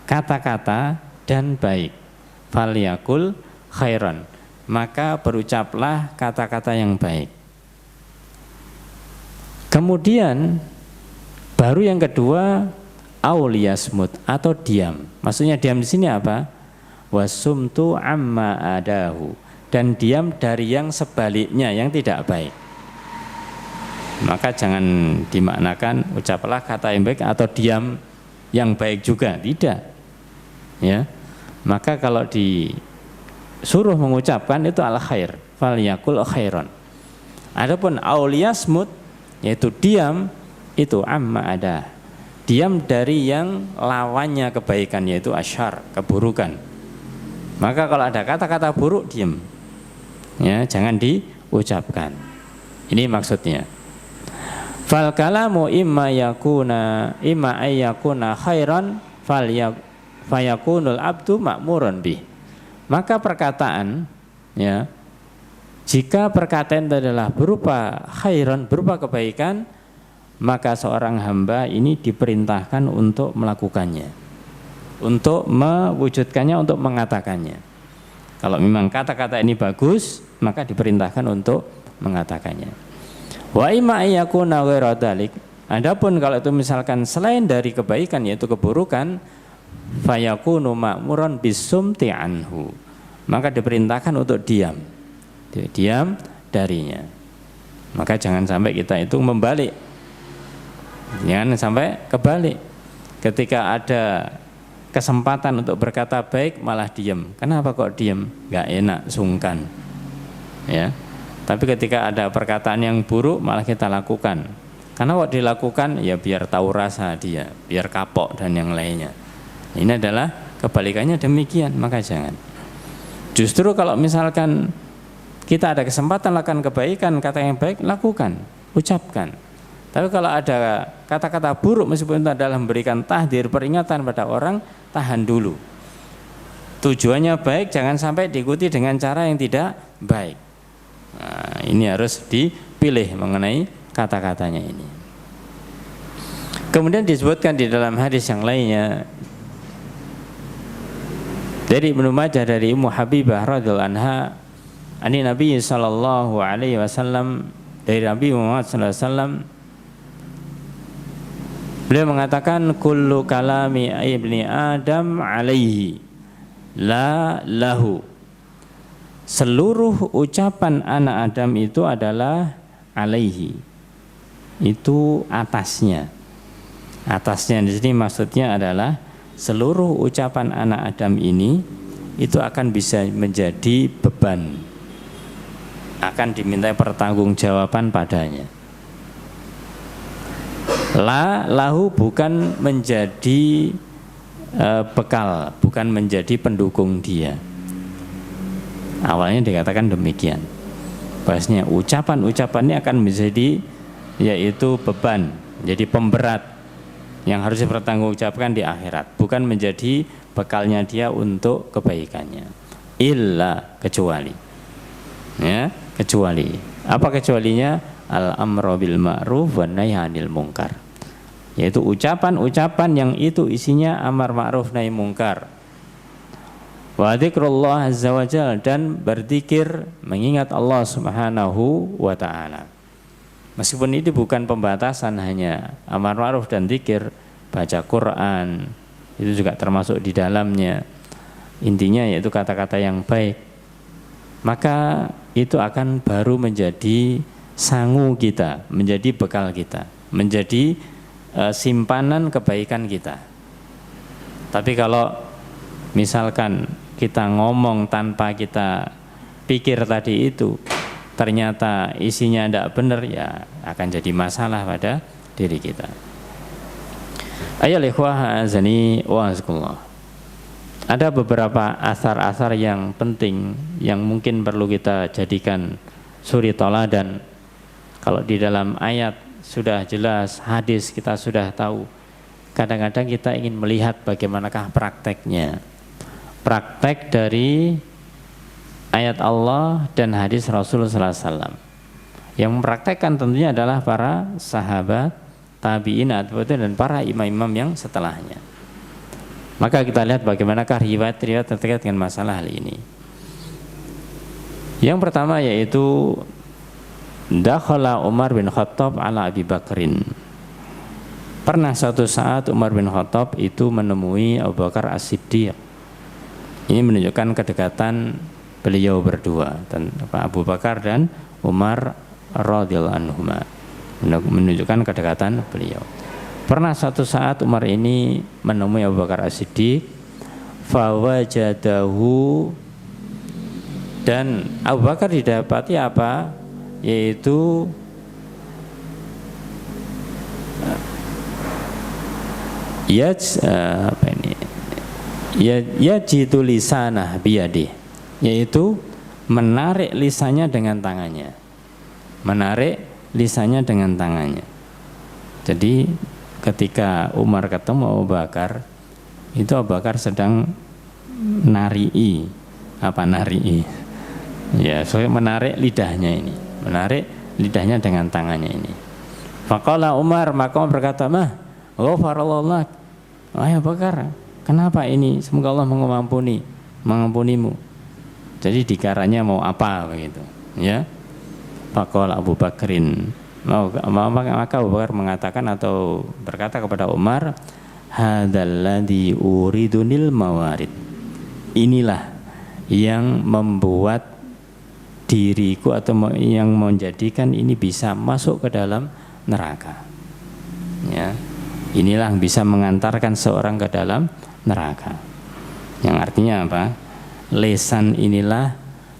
kata-kata dan baik. Fal yakul khairan. Maka berucaplah kata-kata yang baik. Kemudian baru yang kedua, auliyasmut atau diam. Maksudnya diam di sini apa? Wasumtu amma adahu, dan diam dari yang sebaliknya yang tidak baik. Maka jangan dimaknakan ucaplah kata yang baik atau diam yang baik juga, tidak. Ya. Maka kalau disuruh mengucapkan itu al khair, fal yakul khairon. Adapun auliyasmut yaitu diam, itu amma ada, diam dari yang lawannya kebaikan yaitu asyar, keburukan. Maka kalau ada kata-kata buruk diam, ya jangan diucapkan. Ini maksudnya. Fal kalamu imma ayyakuna khairan fayakunul abdu ma'murun bih. Maka perkataan, ya, jika perkataan itu adalah berupa khairan, berupa kebaikan, maka seorang hamba ini diperintahkan untuk melakukannya, untuk mewujudkannya, untuk mengatakannya. Kalau memang kata-kata ini bagus, maka diperintahkan untuk mengatakannya. Wa imma ayyakuna ghairu dzalik. Adapun kalau itu misalkan selain dari kebaikan yaitu keburukan, fayakunu ma'muran bisumti anhu. Maka diperintahkan untuk diam darinya. Maka jangan sampai kita itu membalik, jangan sampai kebalik. Ketika ada kesempatan untuk berkata baik malah diam. Kenapa kok diam? Gak enak, sungkan, ya. Tapi ketika ada perkataan yang buruk malah kita lakukan. Karena kok dilakukan ya biar tahu rasa dia, biar kapok dan yang lainnya. Ini adalah kebalikannya demikian, maka jangan. Justru kalau misalkan kita ada kesempatan lakukan kebaikan, kata yang baik, lakukan, ucapkan. Tapi kalau ada kata-kata buruk meskipun itu adalah memberikan tahdir, peringatan pada orang, tahan dulu. Tujuannya baik, jangan sampai diikuti dengan cara yang tidak baik. Nah, ini harus dipilih mengenai kata-katanya ini. Kemudian disebutkan di dalam hadis yang lainnya dari Ibnu Majah dari Ummu Habibah radhiyallahu anha, ani Nabi sallallahu alaihi wasallam, dari Nabi Muhammad sallallahu alaihi wasallam, beliau mengatakan kullu kalami ibni Adam alaihi la lahu. Seluruh ucapan anak Adam itu adalah alaihi, itu atasnya. Atasnya di sini maksudnya adalah seluruh ucapan anak Adam ini itu akan bisa menjadi beban, akan dimintai pertanggungjawaban padanya. Lahu bukan menjadi bekal, bukan menjadi pendukung dia. Awalnya dikatakan demikian. Bahasanya ucapan-ucapan ini akan menjadi yaitu beban, jadi pemberat yang harus dipertanggungjawabkan di akhirat, bukan menjadi bekalnya dia untuk kebaikannya. Illa, kecuali. Ya, kecuali. Apa kecualinya? Al-amru bil ma'ruf wan nahyi 'anil munkar. Yaitu ucapan-ucapan yang itu isinya amar ma'ruf nahi munkar. Wa dzikrullah azza wajalla, dan berzikir mengingat Allah Subhanahu wa taala. Meskipun ini bukan pembatasan hanya amar ma'ruf dan zikir, baca Quran itu juga termasuk di dalamnya. Intinya yaitu kata-kata yang baik. Maka itu akan baru menjadi sangu kita, menjadi bekal kita, menjadi simpanan kebaikan kita. Tapi kalau misalkan kita ngomong tanpa kita pikir tadi itu, ternyata isinya tidak benar, ya akan jadi masalah pada diri kita. Ayolah ikhwah azani wa azkullah. Ada beberapa asar-asar yang penting yang mungkin perlu kita jadikan suri toladan. Kalau di dalam ayat sudah jelas, hadis kita sudah tahu, kadang-kadang kita ingin melihat bagaimanakah prakteknya. Praktek dari ayat Allah dan hadis Rasulullah SAW. Yang mempraktekkan tentunya adalah para sahabat, tabi'in, dan para imam-imam yang setelahnya. Maka kita lihat bagaimanakah riwayat-riwayat terkait dengan masalah hal ini. Yang pertama yaitu dakhala Umar bin Khattab ala Abi Bakrin. Pernah suatu saat Umar bin Khattab itu menemui Abu Bakar As-Siddiq. Ini menunjukkan kedekatan beliau berdua, Abu Bakar dan Umar radhiyallahu anhuma, menunjukkan kedekatan beliau. Pernah suatu saat Umar ini menemui Abu Bakar As-Siddiq, fawajadahu, dan Abu Bakar didapati apa? Yaitu yajidu lisanah biyadih, yaitu menarik lisannya dengan tangannya. Menarik lisannya dengan tangannya. Jadi ketika Umar ketemu Abu Bakar, itu Abu Bakar sedang narii. Apa narii? Ya, so menarik lidahnya ini. Menarik lidahnya dengan tangannya ini. Faqala Umar, maka Umar berkata, "Mah, ghafarallahu lak." Wahai Abu Bakar, kenapa ini? Semoga Allah mengampunimu. Jadi dikaranya mau apa begitu, ya? Faqala Abu Bakrin, maka Abu Bakar mengatakan atau berkata kepada Umar, hadzalladzi uridunil mawarid. Inilah yang membuat diriku atau yang menjadikan ini bisa masuk ke dalam neraka. Ya. Inilah yang bisa mengantarkan seorang ke dalam neraka. Yang artinya apa? Lesan inilah,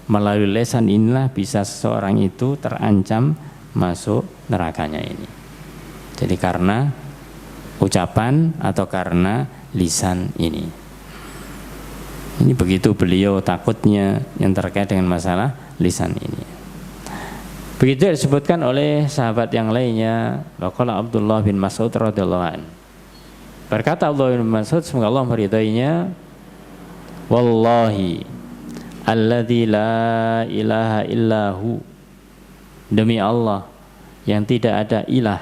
melalui lesan inilah bisa seseorang itu terancam masuk nerakanya ini. Jadi karena ucapan atau karena lisan ini. Ini begitu beliau takutnya yang terkait dengan masalah lisan ini. Begitu disebutkan oleh sahabat yang lainnya, waqala Abdullah bin Mas'ud radhiyallahu an. Berkata Abdullah bin Mas'ud, semoga Allah meridainya, wallahi alladzi la ilaha illahu, demi Allah yang tidak ada ilah,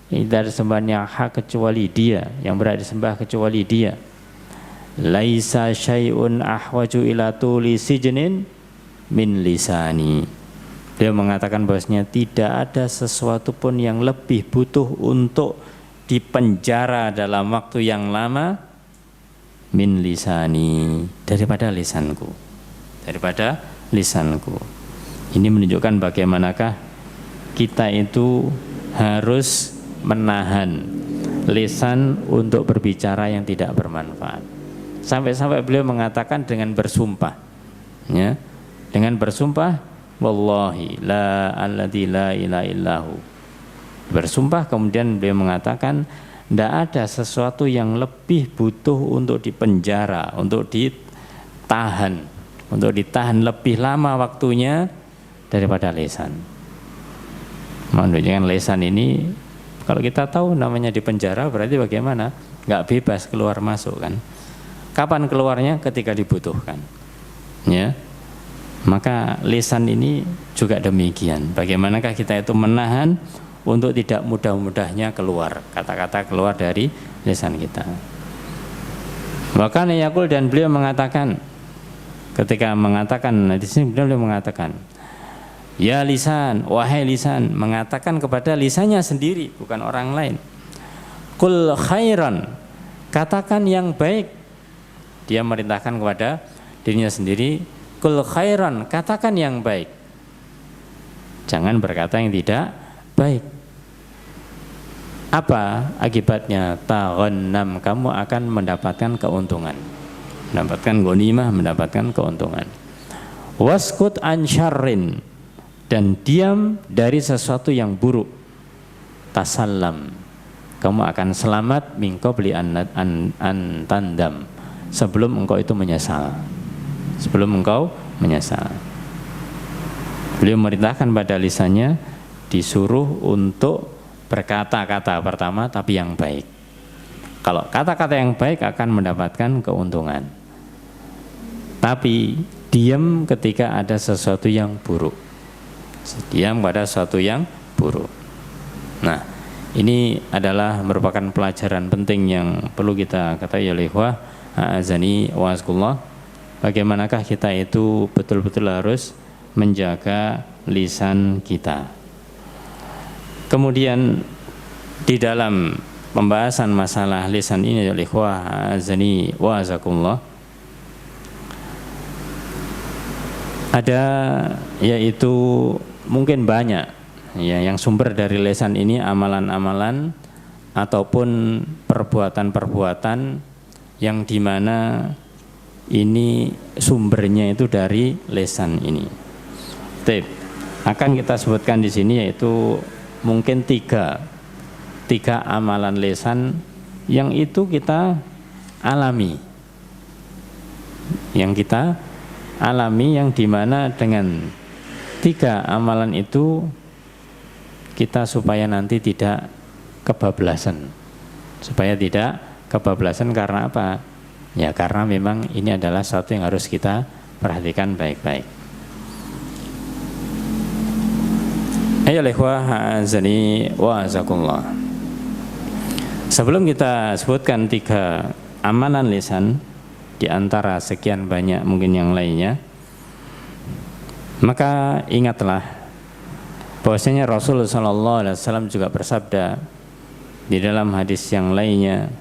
tidak ada sembahan yang hak kecuali Dia, yang berhak disembah kecuali Dia. Laisa syai'un ahwaju ila tuli sijnin min lisani. Dia mengatakan bahwasanya tidak ada sesuatu pun yang lebih butuh untuk dipenjara dalam waktu yang lama min lisani, daripada lisanku. Daripada lisanku. Ini menunjukkan bagaimanakah kita itu harus menahan lisan untuk berbicara yang tidak bermanfaat. Sampai-sampai beliau mengatakan dengan bersumpah, ya, dengan bersumpah, wallahi la alladzi la ilaha illahu. Bersumpah, kemudian beliau mengatakan tidak ada sesuatu yang lebih butuh untuk dipenjara, untuk ditahan lebih lama waktunya daripada lisan. Menunjukkan lisan ini, kalau kita tahu namanya dipenjara berarti bagaimana? Nggak bebas keluar masuk kan? Kapan keluarnya? Ketika dibutuhkan. Ya. Maka lisan ini juga demikian. Bagaimanakah kita itu menahan untuk tidak mudah-mudahnya keluar kata-kata keluar dari lisan kita. Bahkan yaqul, dan beliau mengatakan, ketika mengatakan di sini beliau mengatakan, ya lisan, wahai lisan, mengatakan kepada lisannya sendiri, bukan orang lain. Qul khairan, katakan yang baik. Dia merintahkan kepada dirinya sendiri, qul khairan, katakan yang baik. Jangan berkata yang tidak baik. Apa akibatnya? Taghannam, kamu akan mendapatkan keuntungan. Mendapatkan ghanimah, mendapatkan keuntungan. Waskut an syarrin, dan diam dari sesuatu yang buruk. Tasallam, kamu akan selamat min qabli an tandam, sebelum engkau itu menyesal. Sebelum engkau menyesal. Beliau merintahkan pada lisannya disuruh untuk berkata-kata pertama tapi yang baik. Kalau kata-kata yang baik akan mendapatkan keuntungan. Tapi diam ketika ada sesuatu yang buruk. Diam pada sesuatu yang buruk. Nah, ini adalah merupakan pelajaran penting yang perlu kita ketahui oleh ikhwah azani wa azkullah. Bagaimanakah kita itu betul-betul harus menjaga lisan kita. Kemudian di dalam pembahasan masalah lisan ini oleh ikhwah azani wa azakumullah, ada yaitu mungkin banyak ya yang sumber dari lisan ini, amalan-amalan ataupun perbuatan-perbuatan yang dimana ini sumbernya itu dari lisan ini. Akan kita sebutkan di sini yaitu mungkin tiga amalan lisan yang itu kita alami, yang dimana dengan tiga amalan itu kita supaya nanti tidak kebablasan. Karena apa? Ya karena memang ini adalah sesuatu yang harus kita perhatikan baik-baik. Ayo ikhwah azani wa azakumullah. Sebelum kita sebutkan tiga amalan lisan di antara sekian banyak mungkin yang lainnya, maka ingatlah bahwasanya Rasulullah SAW juga bersabda di dalam hadis yang lainnya,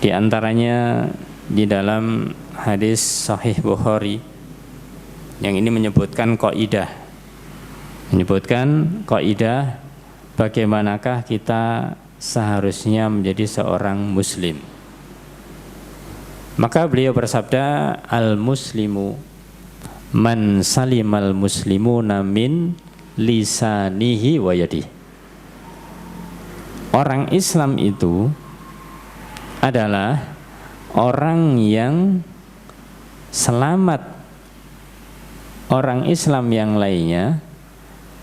di antaranya di dalam hadis Sahih Bukhari yang ini menyebutkan kaidah bagaimanakah kita seharusnya menjadi seorang muslim. Maka beliau bersabda, al-muslimu man salimal muslimuna min lisanihi wa yadihi. Orang Islam itu adalah orang yang selamat orang Islam yang lainnya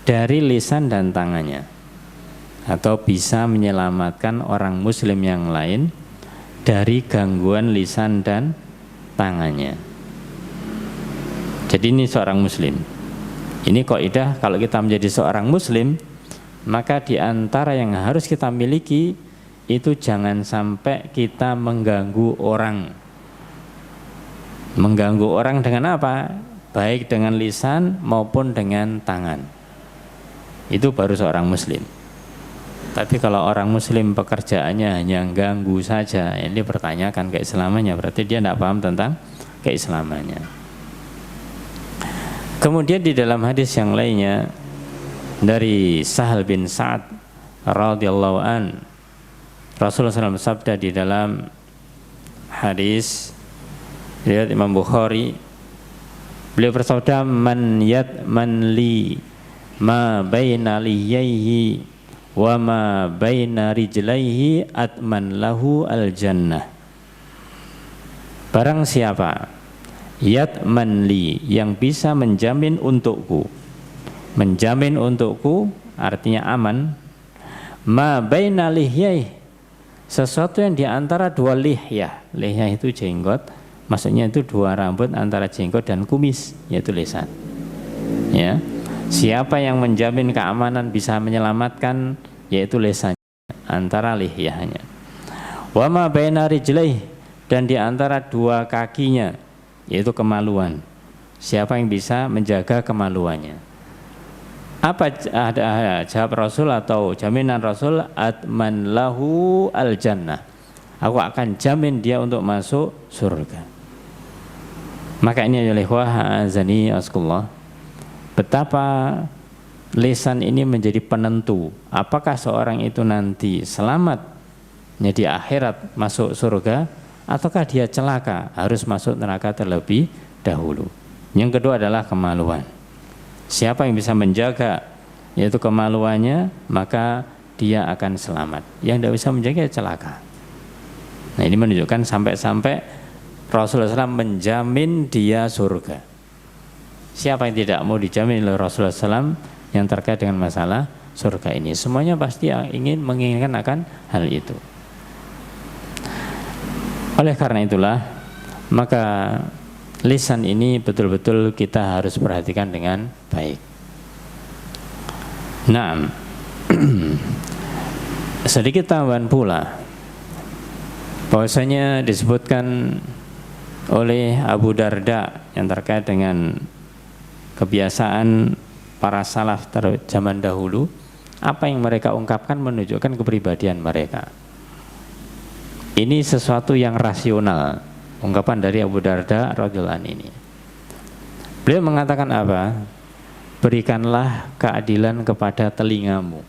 dari lisan dan tangannya, atau bisa menyelamatkan orang muslim yang lain dari gangguan lisan dan tangannya. Jadi ini seorang muslim. Ini kaidah, kalau kita menjadi seorang muslim, maka di antara yang harus kita miliki itu jangan sampai kita mengganggu orang. Mengganggu orang dengan apa? Baik dengan lisan maupun dengan tangan. Itu baru seorang muslim. Tapi kalau orang muslim pekerjaannya hanya ganggu saja, ini pertanyakan keislamannya, berarti dia tidak paham tentang keislamannya. Kemudian di dalam hadis yang lainnya dari Sahal bin Sa'ad radhiyallahu an, Rasulullah SAW sabda di dalam hadis riwayat Imam Bukhari, beliau bersabda, man li ma baina liyaihi wa ma baina rijlaihi atman lahu al jannah. Barang siapa yatman li, yang bisa menjamin untukku artinya aman, ma baina lihyaihi, sesuatu yang diantara dua lihyah itu jenggot, maksudnya itu dua rambut antara jenggot dan kumis, yaitu lisan. Ya, siapa yang menjamin keamanan bisa menyelamatkan, yaitu lisan antara lihyahnya. Wa ma baina rijlaihi, dan di antara dua kakinya, yaitu kemaluan. Siapa yang bisa menjaga kemaluannya? Apa jawab Rasul atau jaminan Rasul? Atman lahu al jannah, aku akan jamin dia untuk masuk surga. Maka ini adalah ikhwah azani askullah, betapa lisan ini menjadi penentu apakah seorang itu nanti selamatnya di akhirat masuk surga, ataukah dia celaka harus masuk neraka terlebih dahulu. Yang kedua adalah kemaluan. Siapa yang bisa menjaga yaitu kemaluannya, maka dia akan selamat. Yang tidak bisa menjaga celaka. Nah, ini menunjukkan sampai-sampai Rasulullah SAW menjamin dia surga. Siapa yang tidak mau dijamin oleh Rasulullah SAW yang terkait dengan masalah surga ini? Semuanya pasti menginginkan akan hal itu. Oleh karena itulah, maka lisan ini betul-betul kita harus perhatikan dengan baik. Nah, sedikit tambahan pula, bahwasanya disebutkan oleh Abu Darda yang terkait dengan kebiasaan para salaf zaman dahulu, Apa yang mereka ungkapkan menunjukkan kepribadian mereka. Ini sesuatu yang rasional, ungkapan dari Abu Darda radhiyallahu anhu ini. Beliau mengatakan apa? Berikanlah keadilan kepada telingamu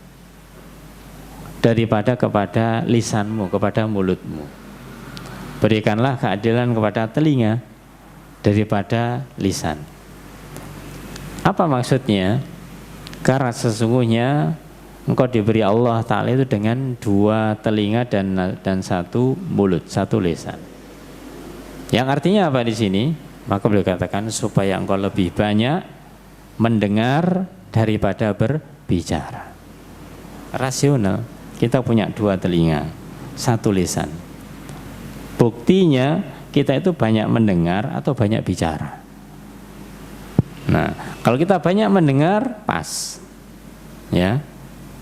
daripada kepada lisanmu, kepada mulutmu. Berikanlah keadilan kepada telinga daripada lisan. Apa maksudnya? Karena sesungguhnya engkau diberi Allah Ta'ala itu dengan 2 telinga dan 1 mulut, 1 lisan. Yang artinya apa di sini? Maka beliau katakan supaya engkau lebih banyak mendengar daripada berbicara. Rasional. Kita punya 2 telinga, 1 lisan. Buktinya kita itu banyak mendengar atau banyak bicara. Nah, kalau kita banyak mendengar, pas. Ya.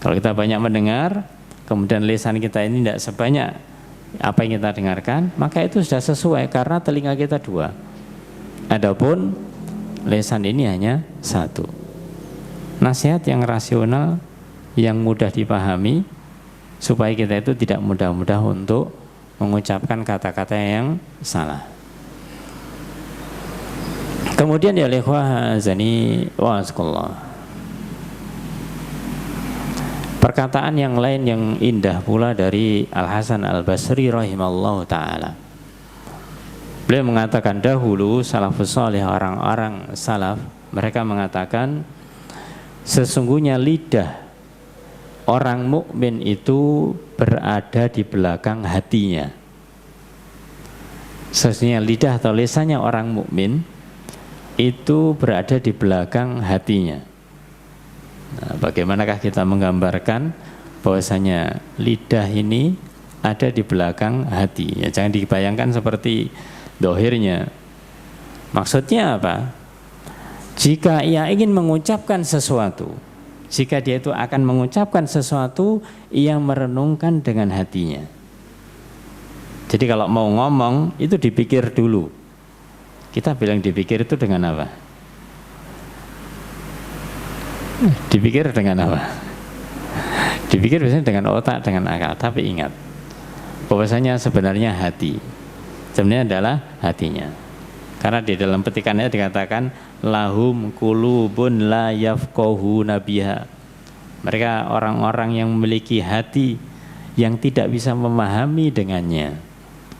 Kalau kita banyak mendengar, kemudian lisan kita ini tidak sebanyak apa yang kita dengarkan, maka itu sudah sesuai karena telinga kita 2. Adapun lisan ini hanya 1. Nasihat yang rasional, yang mudah dipahami, supaya kita itu tidak mudah-mudah untuk mengucapkan kata-kata yang salah. Kemudian ya ikhwah azani wa azkullah, perkataan yang lain yang indah pula dari Al-Hasan Al-Basri rahimallahu ta'ala. Beliau mengatakan dahulu salafus salih, orang-orang salaf, mereka mengatakan sesungguhnya lidah orang mukmin itu berada di belakang hatinya. Sesungguhnya lidah atau lisannya orang mukmin itu berada di belakang hatinya. Nah, bagaimanakah kita menggambarkan bahwasanya lidah ini ada di belakang hati? Ya, jangan dibayangkan seperti dohirnya. Maksudnya apa? Jika ia ingin mengucapkan sesuatu, jika dia itu akan mengucapkan sesuatu, ia merenungkan dengan hatinya. Jadi kalau mau ngomong itu dipikir dulu. Kita bilang dipikir itu dengan apa? Dipikir dengan apa? Dipikir biasanya dengan otak, dengan akal. Tapi ingat, bahwasanya sebenarnya hati, sebenarnya adalah hatinya. Karena di dalam petikannya dikatakan lahum qulubun la yafqahuna biha. Mereka orang-orang yang memiliki hati yang tidak bisa memahami dengannya.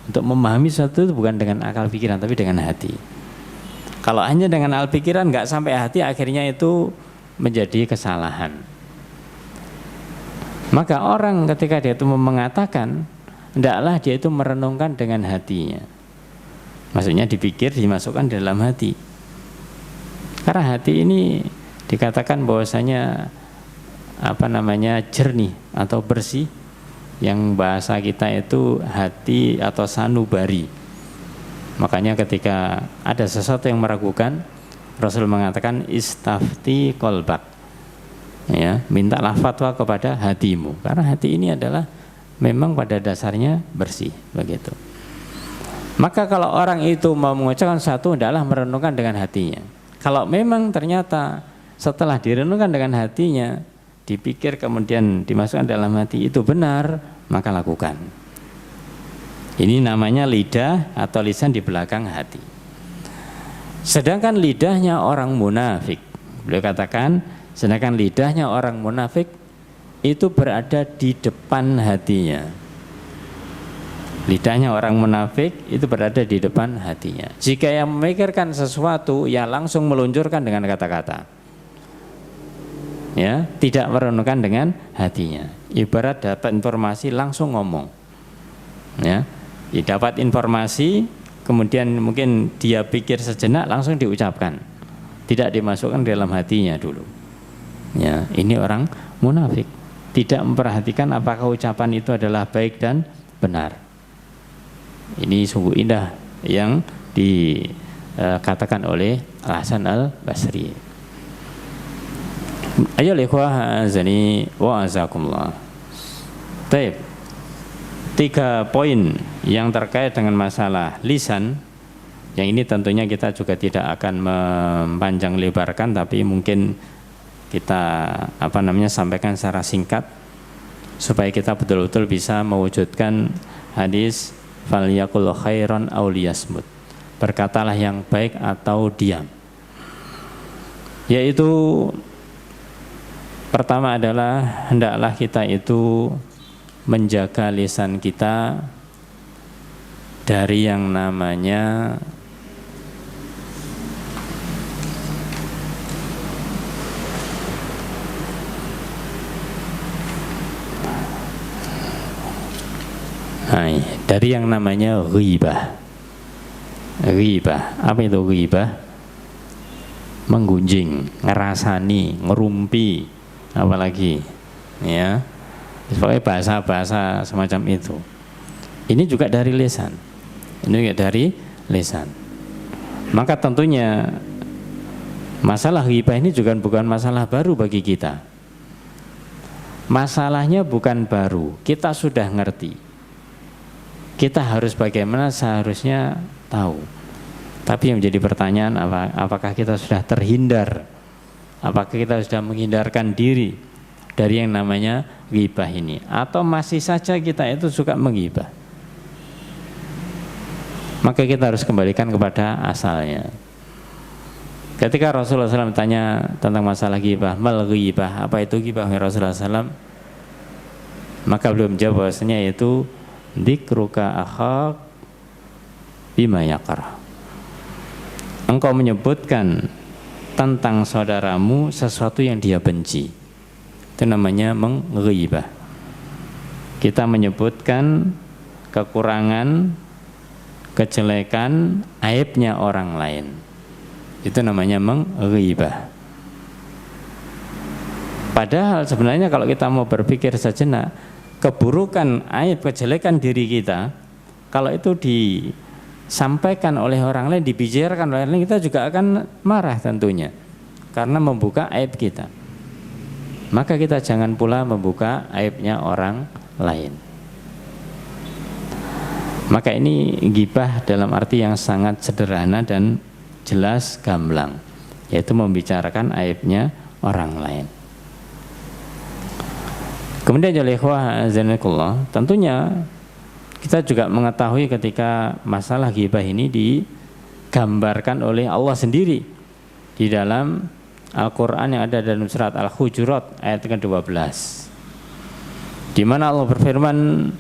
Untuk memahami sesuatu itu bukan dengan akal pikiran tapi dengan hati. Kalau hanya dengan akal pikiran nggak sampai hati, akhirnya itu menjadi kesalahan. Maka orang ketika dia itu mengatakan, hendaklah dia itu merenungkan dengan hatinya. Maksudnya dipikir, dimasukkan dalam hati. Karena hati ini dikatakan bahwasanya jernih atau bersih, yang bahasa kita itu hati atau sanubari. Makanya ketika ada sesuatu yang meragukan, Rasul mengatakan istafti qalbak, ya, mintalah fatwa kepada hatimu, karena hati ini adalah memang pada dasarnya bersih, begitu. Maka kalau orang itu mau mengucapkan sesuatu, adalah merenungkan dengan hatinya. Kalau memang ternyata setelah direnungkan dengan hatinya, dipikir kemudian dimasukkan dalam hati, itu benar, maka lakukan. Ini namanya lidah atau lisan di belakang hati. Sedangkan lidahnya orang munafik, beliau katakan, sedangkan lidahnya orang munafik itu berada di depan hatinya. Lidahnya orang munafik itu berada di depan hatinya. Jika yang memikirkan sesuatu, ya langsung meluncurkan dengan kata-kata. Ya, tidak merenungkan dengan hatinya. Ibarat dapat informasi langsung ngomong. Ya, dapat informasi, kemudian mungkin dia pikir sejenak langsung diucapkan. Tidak dimasukkan dalam hatinya dulu. Ya, ini orang munafik. Tidak memperhatikan apakah ucapan itu adalah baik dan benar. Ini sungguh indah yang dikatakan oleh Al-Hasan Al-Basri. Ayo ikhwah azani wa azakumullah. Baik. 3 poin yang terkait dengan masalah lisan. Yang ini tentunya kita juga tidak akan memanjang lebarkan, tapi mungkin kita sampaikan secara singkat supaya kita betul-betul bisa mewujudkan hadis falyaqul khairan aw liyasmut, berkatalah yang baik atau diam. Yaitu pertama adalah hendaklah kita itu menjaga lisan kita dari yang namanya ghibah. Ghibah, apa itu ghibah? Menggunjing, ngerasani, ngerumpi, apalagi ya. Pokoknya bahasa-bahasa semacam itu. Ini juga dari lisan. Maka tentunya masalah ghibah ini juga bukan masalah baru bagi kita. Masalahnya bukan baru, kita sudah ngerti. Kita harus bagaimana seharusnya tahu. Tapi yang menjadi pertanyaan, apakah kita sudah terhindar? Apakah kita sudah menghindarkan diri dari yang namanya ghibah ini? Atau masih saja kita itu suka menghibah? Maka kita harus kembalikan kepada asalnya. Ketika Rasulullah SAW tanya tentang masalah ghibah, mal ghibah, apa itu ghibah Rasulullah SAW? Maka beliau menjawab bahwasanya itu dzikruka akhak bima yakrah. Engkau menyebutkan tentang saudaramu sesuatu yang dia benci. Itu namanya menghibah. Kita menyebutkan kekurangan, kejelekan, aibnya orang lain. Itu namanya menghibah. Padahal sebenarnya kalau kita mau berpikir sejenak, keburukan, aib, kejelekan diri kita, kalau itu disampaikan oleh orang lain, dibicarakan oleh orang lain, kita juga akan marah tentunya, karena membuka aib kita. Maka kita jangan pula membuka aibnya orang lain. Maka ini ghibah dalam arti yang sangat sederhana dan jelas gamblang, yaitu membicarakan aibnya orang lain. Kemudian tentunya kita juga mengetahui ketika masalah ghibah ini digambarkan oleh Allah sendiri di dalam Al-Quran yang ada dalam surat Al-Hujurat ayat ke-12, di mana Allah berfirman,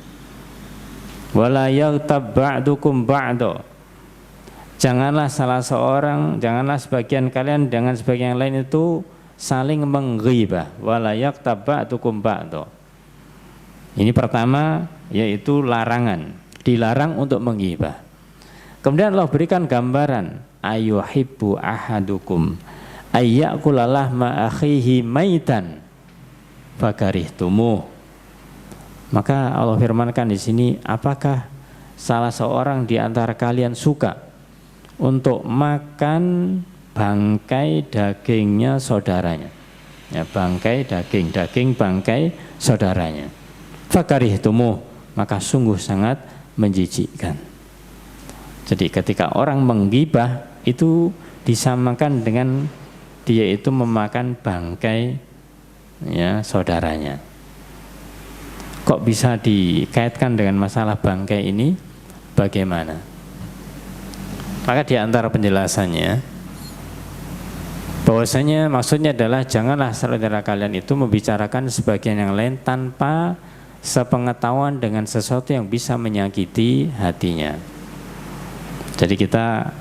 wala yaghtab ba'dukum ba'da, janganlah sebagian kalian dengan sebagian lain itu saling menghibah. Wala yaghtab ba'dukum ba'da. Ini pertama, yaitu larangan, dilarang untuk menghibah. Kemudian Allah berikan gambaran, ayuhibbu ahadukum ayyakula lahma akhihi maitan fakarihtumuh. Maka Allah firmankan di sini, apakah salah seorang di antara kalian suka untuk makan bangkai dagingnya saudaranya? Ya, bangkai daging bangkai saudaranya. Fakarihtumuh, maka sungguh sangat menjijikkan. Jadi ketika orang menggibah itu disamakan dengan dia itu memakan bangkai ya saudaranya. Kok bisa dikaitkan dengan masalah bangkai ini? Bagaimana? Maka di antara penjelasannya bahwasanya maksudnya adalah janganlah saudara kalian itu membicarakan sebagian yang lain tanpa sepengetahuan dengan sesuatu yang bisa menyakiti hatinya. Jadi kita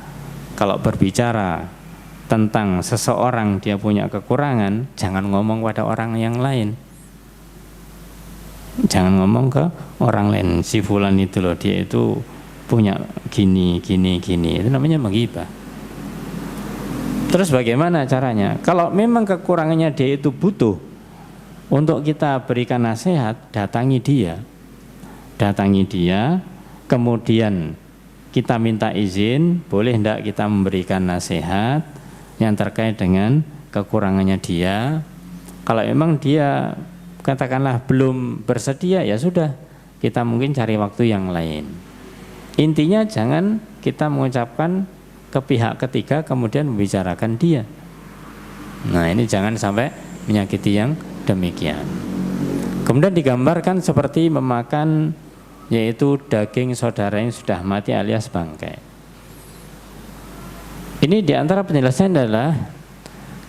kalau berbicara tentang seseorang dia punya kekurangan, jangan ngomong pada orang yang lain. Jangan ngomong ke orang lain, si fulan itu loh, dia itu punya gini. Itu namanya menghibah. Terus bagaimana caranya? Kalau memang kekurangannya dia itu butuh untuk kita berikan nasihat, datangi dia, kemudian kita minta izin, boleh enggak kita memberikan nasihat yang terkait dengan kekurangannya dia. Kalau memang dia katakanlah belum bersedia, ya sudah, kita mungkin cari waktu yang lain. Intinya jangan kita mengucapkan ke pihak ketiga kemudian membicarakan dia. Nah, ini jangan sampai menyakiti yang demikian. Kemudian digambarkan seperti memakan yaitu daging saudara yang sudah mati alias bangkai. Ini diantara penjelasannya adalah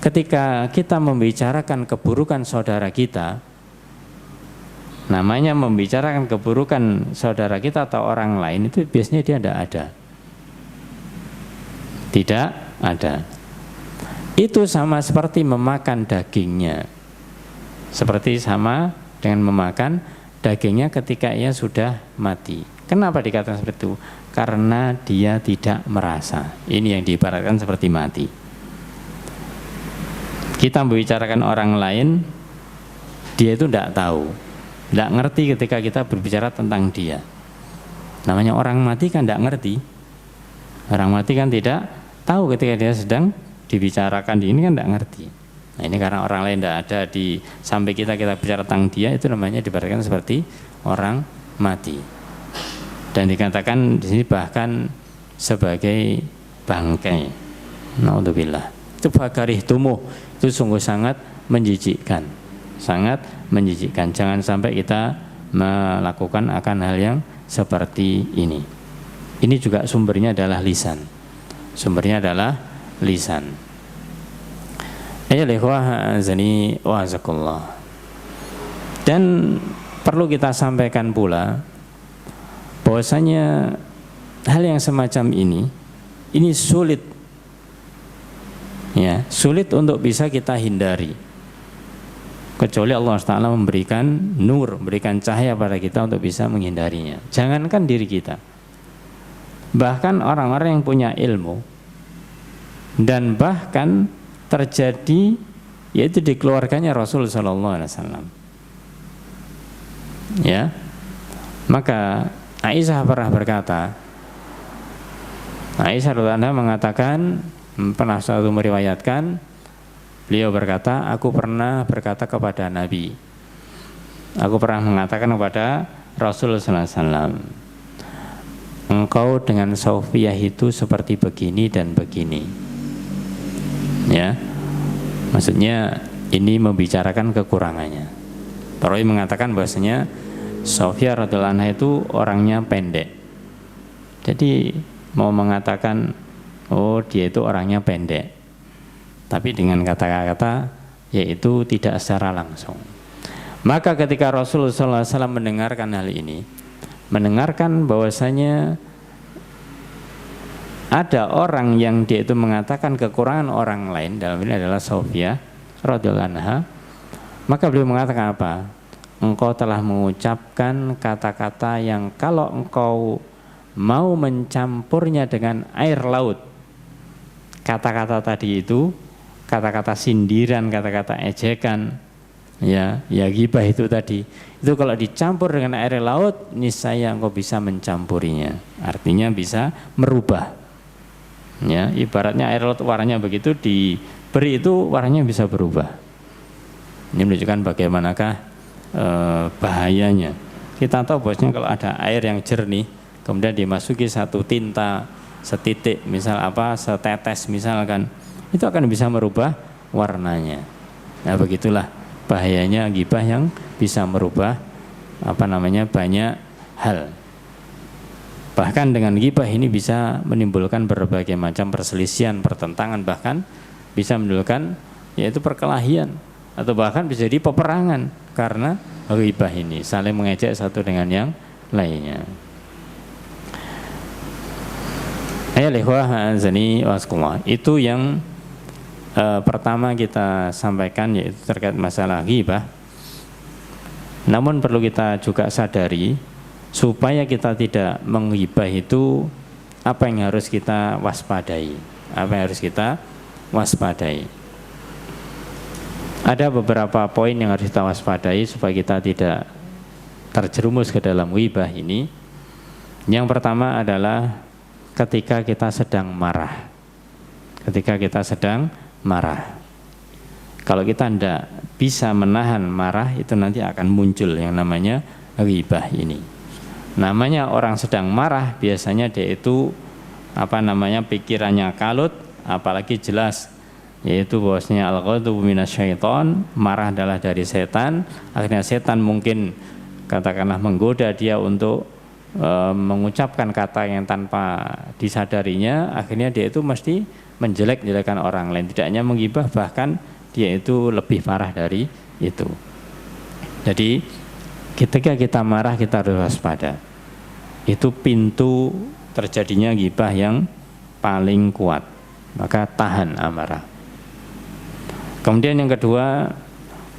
ketika kita membicarakan keburukan saudara kita, namanya membicarakan keburukan saudara kita atau orang lain itu biasanya dia tidak ada. Itu sama seperti memakan dagingnya, seperti sama dengan memakan dagingnya ketika ia sudah mati. Kenapa dikatakan seperti itu? Karena dia tidak merasa. Ini yang diibaratkan seperti mati. Kita membicarakan orang lain, dia itu tidak tahu, tidak ngerti ketika kita berbicara tentang dia. Namanya orang mati kan tidak ngerti. Orang mati kan tidak tahu ketika dia sedang dibicarakan, ini kan tidak ngerti. Nah, ini karena orang lain tidak ada di sampai kita bicara tentang dia, itu namanya diibaratkan seperti orang mati. Dan dikatakan di sini bahkan sebagai bangkai. Naudzubillah. Itu bakarih tumuh, itu sungguh sangat menjijikkan. Sangat menjijikkan. Jangan sampai kita melakukan akan hal yang seperti ini. Ini juga sumbernya adalah lisan. Sumbernya adalah lisan. Ayyuhal ikhwah azani wa azakullah. Dan perlu kita sampaikan pula bahwasanya hal yang semacam ini sulit, ya, sulit untuk bisa kita hindari, kecuali Allah Taala memberikan nur, memberikan cahaya pada kita untuk bisa menghindarinya. Jangankan diri kita, bahkan orang-orang yang punya ilmu, dan bahkan terjadi yaitu di keluarganya Rasul Sallallahu Alaihi Wasallam. Ya, maka Aisyah pernah berkata, Aisyah radhiyallahu anha mengatakan, pernah suatu meriwayatkan, beliau berkata, aku pernah berkata kepada Nabi, aku pernah mengatakan kepada Rasul Sallallahu Alaihi Wasallam, engkau dengan Sofiyah itu seperti begini dan begini. Ya, maksudnya ini membicarakan kekurangannya. Perawi mengatakan bahwasanya Sofiyah radhiyallahu anha itu orangnya pendek. Jadi mau mengatakan oh dia itu orangnya pendek, tapi dengan kata-kata yaitu tidak secara langsung. Maka ketika Rasulullah SAW mendengarkan hal ini, mendengarkan bahwasanya ada orang yang dia itu mengatakan kekurangan orang lain, dalam ini adalah Sofiyah radhiyallahu anha, maka beliau mengatakan apa? Engkau telah mengucapkan kata-kata yang kalau engkau mau mencampurnya dengan air laut, kata-kata tadi itu, kata-kata sindiran, kata-kata ejekan, ya ghibah itu tadi, itu kalau dicampur dengan air laut, niscaya engkau bisa mencampurinya. Artinya bisa merubah. Ya, ibaratnya air laut warnanya begitu diberi itu warnanya bisa berubah. Ini menunjukkan bagaimanakah bahayanya. Kita tahu bahwasanya kalau ada air yang jernih kemudian dimasuki satu tinta setitik, misal apa, setetes misalkan, itu akan bisa merubah warnanya. Nah, begitulah bahayanya ghibah yang bisa merubah banyak hal. Bahkan dengan ghibah ini bisa menimbulkan berbagai macam perselisihan, pertentangan, bahkan bisa menimbulkan yaitu perkelahian, atau bahkan bisa jadi peperangan karena ghibah ini, saling mengejek satu dengan yang lainnya. Itu yang pertama kita sampaikan, yaitu terkait masalah ghibah. Namun perlu kita juga sadari, supaya kita tidak menghibah itu apa yang harus kita waspadai? Apa yang harus kita waspadai? Ada beberapa poin yang harus kita waspadai supaya kita tidak terjerumus ke dalam ghibah ini. Yang pertama adalah ketika kita sedang marah. Ketika kita sedang marah, kalau kita tidak bisa menahan marah, itu nanti akan muncul yang namanya ghibah ini. Namanya orang sedang marah, biasanya dia itu pikirannya kalut, apalagi jelas yaitu bahwasanya al-ghadabu minasyaiton, marah adalah dari setan. Akhirnya setan mungkin katakanlah menggoda dia untuk mengucapkan kata yang tanpa disadarinya, akhirnya dia itu mesti menjelek-jelekan orang lain, tidak hanya menggibah, bahkan dia itu lebih parah dari itu. Jadi ketika kita marah kita harus waspada. Itu pintu terjadinya ghibah yang paling kuat. Maka tahan amarah. Kemudian yang kedua,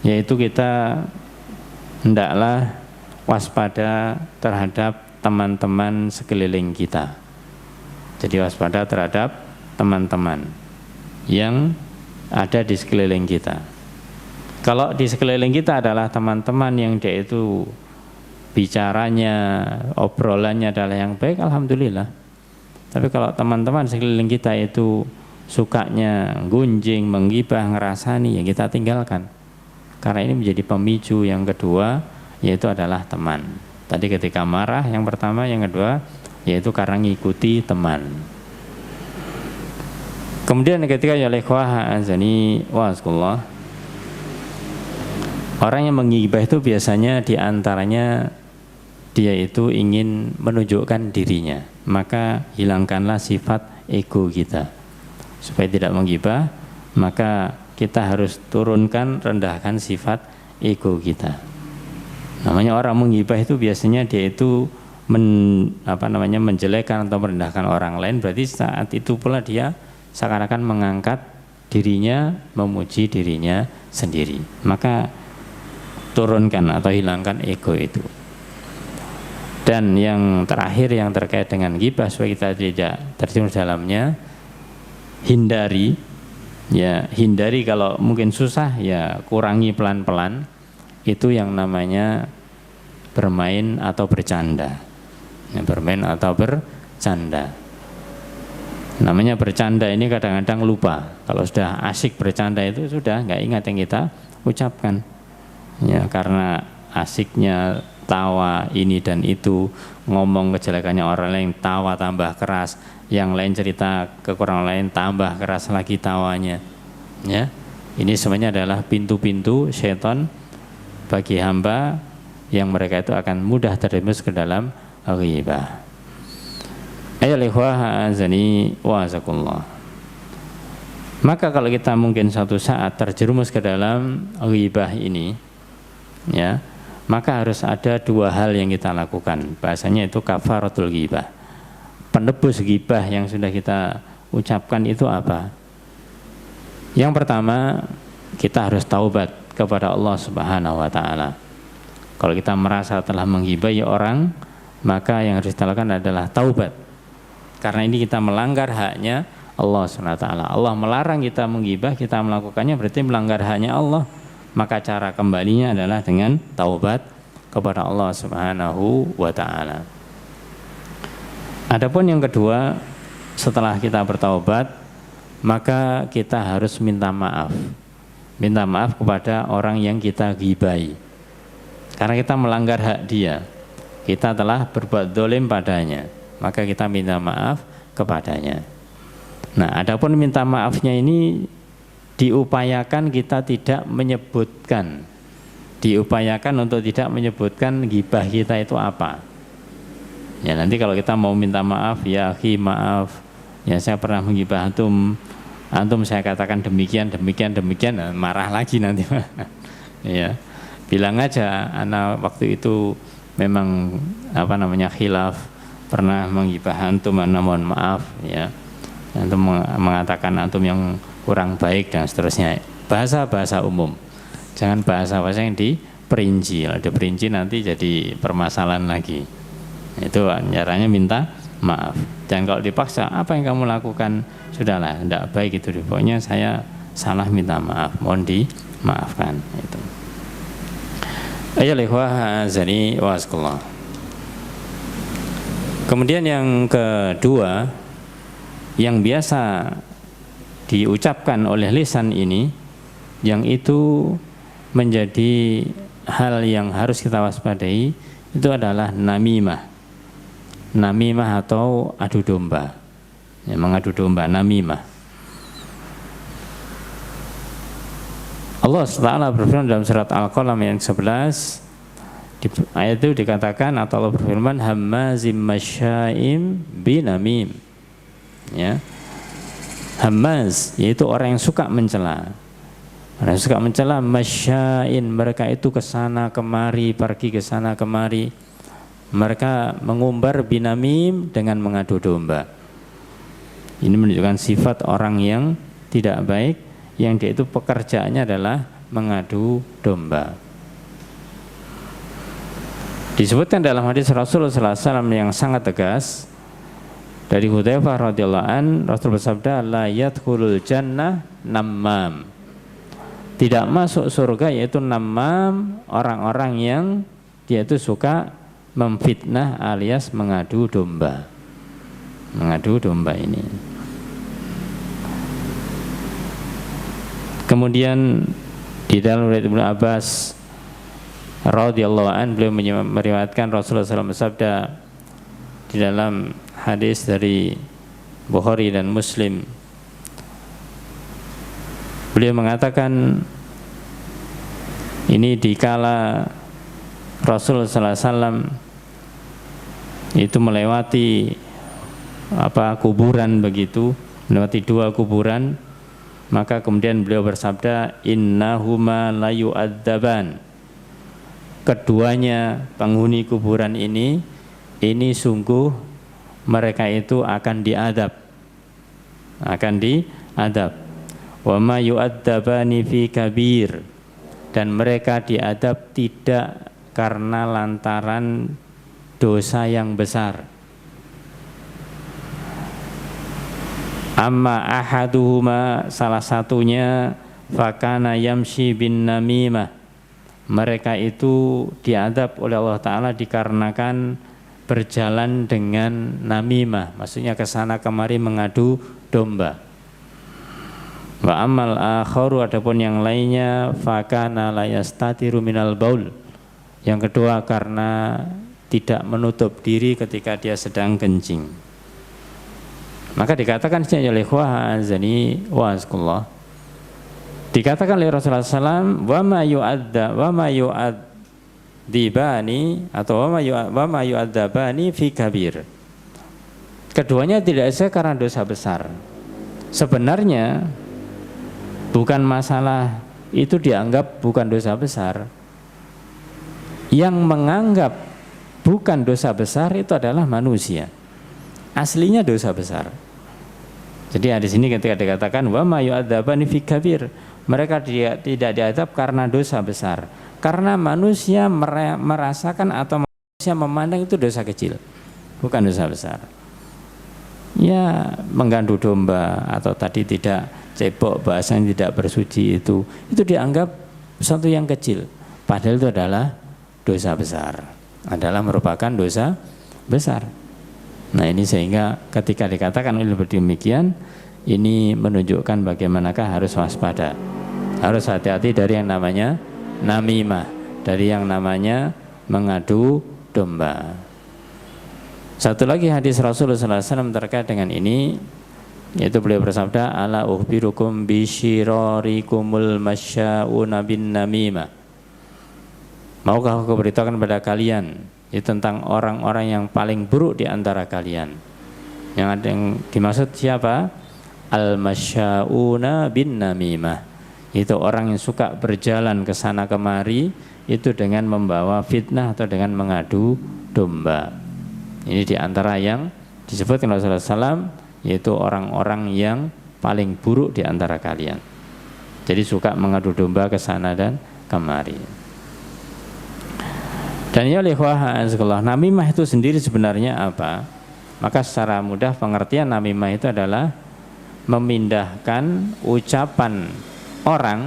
yaitu kita hendaklah waspada terhadap teman-teman sekeliling kita. Jadi waspada terhadap teman-teman yang ada di sekeliling kita. Kalau di sekeliling kita adalah teman-teman yang dia itu bicaranya, obrolannya adalah yang baik, alhamdulillah. Tapi kalau teman-teman sekeliling kita itu sukanya gunjing, menggibah, ngerasani, ya kita tinggalkan. Karena ini menjadi pemicu yang kedua, yaitu adalah teman. Tadi ketika marah yang pertama, yang kedua yaitu karena ngikuti teman. Kemudian ketika ya ikhwah azani waskullah, orang yang menggibah itu biasanya diantaranya dia itu ingin menunjukkan dirinya, maka hilangkanlah sifat ego kita. Supaya tidak menggibah, maka kita harus turunkan, rendahkan sifat ego kita. Namanya orang menggibah itu biasanya dia itu menjelekkan atau merendahkan orang lain, berarti saat itu pula dia seakan-akan mengangkat dirinya, memuji dirinya sendiri. Maka turunkan atau hilangkan ego itu. Dan yang terakhir yang terkait dengan ghibah, supaya kita tidak terjerumus dalamnya, hindari kalau mungkin susah ya kurangi pelan-pelan. Itu yang namanya bermain atau bercanda. Ya, bermain atau bercanda. Namanya bercanda ini kadang-kadang lupa. Kalau sudah asik bercanda itu sudah nggak ingat yang kita ucapkan. Ya, karena asiknya tawa ini dan itu, ngomong kejelekannya orang lain, tawa tambah keras, yang lain cerita kekurangan lain, tambah keras lagi tawanya. Ya, ini semuanya adalah pintu-pintu syaitan bagi hamba yang mereka itu akan mudah terjerumus ke dalam ghibah. Ayolah ikhwah azani wa azakullah. Maka kalau kita mungkin suatu saat terjerumus ke dalam ghibah ini, ya, maka harus ada dua hal yang kita lakukan. Bahasanya itu kafaratul ghibah. Penebus ghibah yang sudah kita ucapkan itu apa? Yang pertama, kita harus taubat kepada Allah Subhanahu wa taala. Kalau kita merasa telah menggibahi orang, maka yang harus kita lakukan adalah taubat. Karena ini kita melanggar haknya Allah Subhanahu wa taala. Allah melarang kita menggibah, kita melakukannya berarti melanggar haknya Allah. Maka cara kembalinya adalah dengan taubat kepada Allah Subhanahu wa taala. Adapun yang kedua, setelah kita bertaubat, maka kita harus minta maaf. Minta maaf kepada orang yang kita ghibahi. Karena kita melanggar hak dia, kita telah berbuat dolim padanya, maka kita minta maaf kepadanya. Nah, adapun minta maafnya ini diupayakan kita tidak menyebutkan, diupayakan untuk tidak menyebutkan ghibah kita itu apa. Ya, nanti kalau kita mau minta maaf, ya akhi maaf, ya saya pernah menggibah antum saya katakan demikian, nah, marah lagi nanti. Ya, bilang aja, anak waktu itu memang khilaf, pernah menggibah antum, mohon maaf, ya. Antum mengatakan antum yang kurang baik dan seterusnya. Bahasa umum, jangan bahasa yang diperinci. Kalau diperinci nanti jadi permasalahan lagi. Itu caranya minta maaf. Dan kalau dipaksa, apa yang kamu lakukan sudahlah, tidak baik itu. Pokoknya saya salah, minta maaf, mohon dimaafkan. Itu. Ayolah ikhwah azani wa asqallah. Kemudian yang kedua, yang biasa diucapkan oleh lisan ini, yang itu menjadi hal yang harus kita waspadai, itu adalah namimah. Namimah atau adu domba. Ya, mengadu domba, namimah. Allah SWT berfirman dalam surat Al-Qalam yang 11, di ayat itu dikatakan atau Allah berfirman hammazim masya'im binamim, ya. Hammaz yaitu orang yang suka mencela. Orang yang suka mencela, masya'in mereka itu kesana kemari, pergi ke sana kemari. Mereka mengumbar binamim dengan mengadu domba. Ini menunjukkan sifat orang yang tidak baik, yang dia itu pekerjaannya adalah mengadu domba. Disebutkan dalam hadis Rasulullah SAW yang sangat tegas dari Hudzaifah radhiyallahu an, Rasul bersabda la yadkhulul jannah nammam. Tidak masuk surga yaitu nammam, orang-orang yang dia itu suka memfitnah alias mengadu domba. Mengadu domba ini. Kemudian di dalam riwayat Ibnu Abbas radhiyallahu an, beliau meriwayatkan Rasulullah SAW bersabda di dalam hadis dari Bukhari dan Muslim, beliau mengatakan ini dikala Rasulullah SAW itu melewati kuburan begitu, melewati 2 kuburan, maka kemudian beliau bersabda innahuma la yu'adzaban. Keduanya penghuni kuburan ini sungguh mereka itu akan diadab. Wa ma yu'adzabani fi kabir, dan mereka diadab tidak karena lantaran dosa yang besar. Amma ahaduhuma, salah satunya fakana yamshi bin namimah, mereka itu diadab oleh Allah Ta'ala dikarenakan berjalan dengan namimah, maksudnya kesana kemari mengadu domba. Wa amal akharu, adapun yang lainnya fakana la yastatiru minal baul, yang kedua karena tidak menutup diri ketika dia sedang kencing. Maka dikatakan oleh ikhwah azani wa azkullah, dikatakan oleh Rasulullah SAW wa ma yu'adzibani atau wa ma yu'adzabani fi kabir. Keduanya tidak bisa karena dosa besar. Sebenarnya bukan masalah itu dianggap bukan dosa besar. Yang menganggap bukan dosa besar itu adalah manusia. Aslinya dosa besar. Jadi di sini ketika dikatakan wa ma yu'adzabani fi kabir, mereka tidak diadab karena dosa besar, karena manusia merasakan atau manusia memandang itu dosa kecil, bukan dosa besar. Ya, menggandu domba atau tadi tidak cebok, bahasanya tidak bersuci, itu dianggap sesuatu yang kecil, padahal itu adalah dosa besar, adalah merupakan dosa besar. Nah ini sehingga ketika dikatakan oleh demikian, ini menunjukkan bagaimanakah harus waspada, harus hati-hati dari yang namanya namimah, dari yang namanya mengadu domba. Satu lagi hadis Rasulullah SAW terkait dengan ini, yaitu beliau bersabda ala ukhbirukum bisyirarikumul masya'una bin namimah, maukah aku beritahukan kepada kalian itu tentang orang-orang yang paling buruk di antara kalian. Yang ada yang dimaksud siapa? Al-masya'una bin namimah, itu orang yang suka berjalan ke sana kemari itu dengan membawa fitnah atau dengan mengadu domba. Ini di antara yang disebutkan Rasulullah SAW, yaitu orang-orang yang paling buruk di antara kalian. Jadi suka mengadu domba ke sana dan kemari. Dan ya ikhwah, namimah itu sendiri sebenarnya apa? Maka secara mudah pengertian namimah itu adalah memindahkan ucapan orang,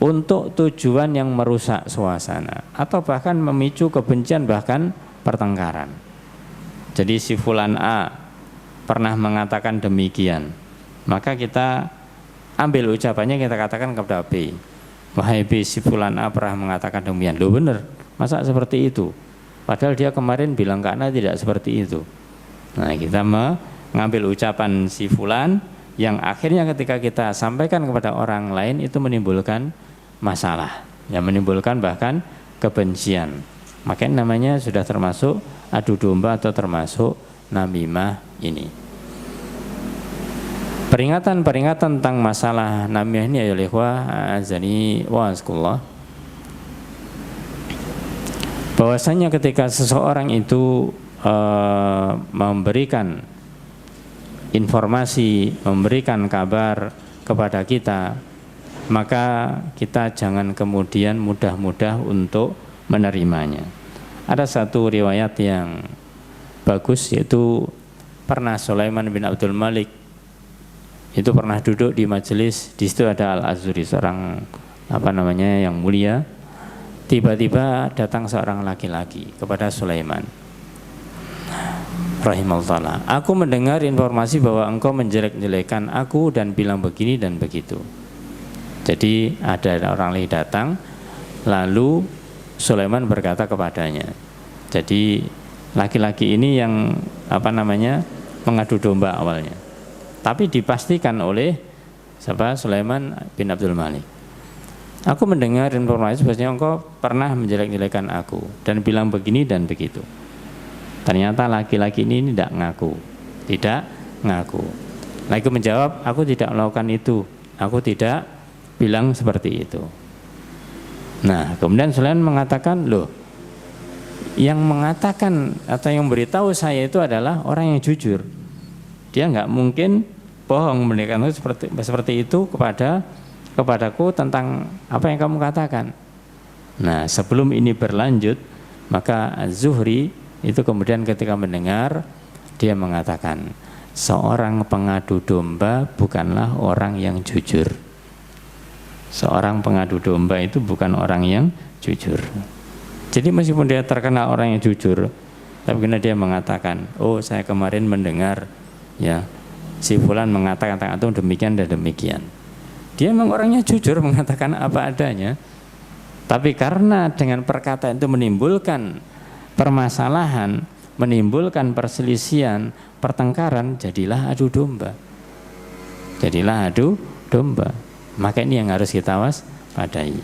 untuk tujuan yang merusak suasana atau bahkan memicu kebencian, bahkan pertengkaran. Jadi si fulan A pernah mengatakan demikian, maka kita ambil ucapannya, kita katakan kepada B, wahai B, si fulan A pernah mengatakan demikian. Loh benar, masa seperti itu? Padahal dia kemarin bilang ke Anda tidak seperti itu. Nah kita mengambil ucapan si fulan, yang akhirnya ketika kita sampaikan kepada orang lain itu menimbulkan masalah, yang menimbulkan bahkan kebencian. Makanya namanya sudah termasuk adu domba atau termasuk namimah ini. Peringatan-peringatan tentang masalah namimah ini ya ikhwah azani wa azkullah, bahwasanya ketika seseorang itu memberikan informasi, memberikan kabar kepada kita, maka kita jangan kemudian mudah-mudah untuk menerimanya. Ada satu riwayat yang bagus, yaitu pernah Sulaiman bin Abdul Malik itu pernah duduk di majelis, di situ ada Al-Azuri, seorang yang mulia. Tiba-tiba datang seorang laki-laki kepada Sulaiman rahimahullah, aku mendengar informasi bahwa engkau menjelek-jelekan aku dan bilang begini dan begitu. Jadi ada orang lagi datang, lalu Sulaiman berkata kepadanya, jadi laki-laki ini yang mengadu domba awalnya, tapi dipastikan oleh Sulaiman bin Abdul Malik, aku mendengar informasi bahwasanya engkau pernah menjelek-jelekan aku dan bilang begini dan begitu. Ternyata laki-laki ini tidak ngaku. Lagi menjawab, aku tidak melakukan itu, aku tidak bilang seperti itu. Nah, kemudian Sulaiman mengatakan, loh, yang mengatakan atau yang beritahu saya itu adalah orang yang jujur. Dia nggak mungkin bohong mendengarkan seperti itu kepadaku tentang apa yang kamu katakan. Nah, sebelum ini berlanjut, maka Az-Zuhri itu kemudian ketika mendengar, dia mengatakan, seorang pengadu domba bukanlah orang yang jujur. Seorang pengadu domba itu bukan orang yang jujur. Jadi meskipun dia terkenal orang yang jujur, tapi karena dia mengatakan, oh saya kemarin mendengar ya si fulan mengatakan tentang itu demikian dan demikian. Dia memang orangnya jujur, mengatakan apa adanya. Tapi karena dengan perkataan itu menimbulkan permasalahan, menimbulkan perselisihan, pertengkaran, jadilah adu domba. Maka ini yang harus kita waspadai.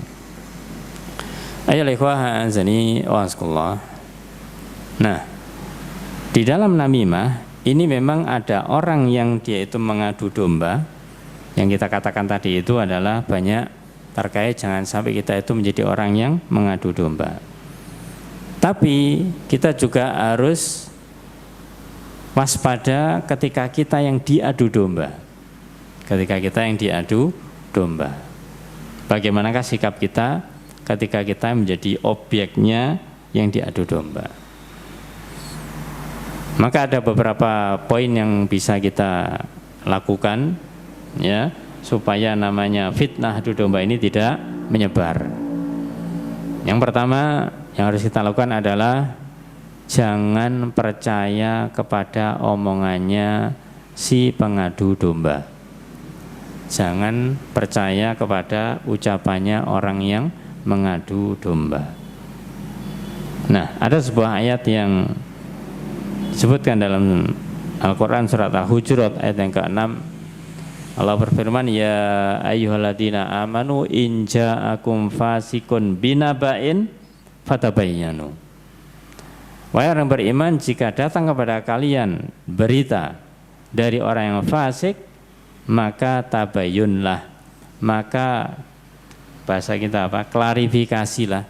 Ayo ikhwah azani wa azkullah. Nah, di dalam namimah ini memang ada orang yang dia itu mengadu domba. Yang kita katakan tadi itu adalah banyak terkait jangan sampai kita itu menjadi orang yang mengadu domba. Tapi kita juga harus waspada ketika kita yang diadu domba. Bagaimanakah sikap kita ketika kita menjadi objeknya yang diadu domba? Maka ada beberapa poin yang bisa kita lakukan ya, supaya namanya fitnah adu domba ini tidak menyebar. Yang pertama yang harus kita lakukan adalah jangan percaya kepada omongannya si pengadu domba. Jangan percaya kepada ucapannya orang yang mengadu domba. Nah, ada sebuah ayat yang disebutkan dalam Al-Quran surat Al-Hujurat ayat yang ke-6. Allah berfirman, ya ayyuhalladzina amanu in ja'akum fasikun binaba'in fatabayyanu. Wahai orang beriman, jika datang kepada kalian berita dari orang yang fasik, maka tabayyunlah, maka bahasa kita klarifikasilah,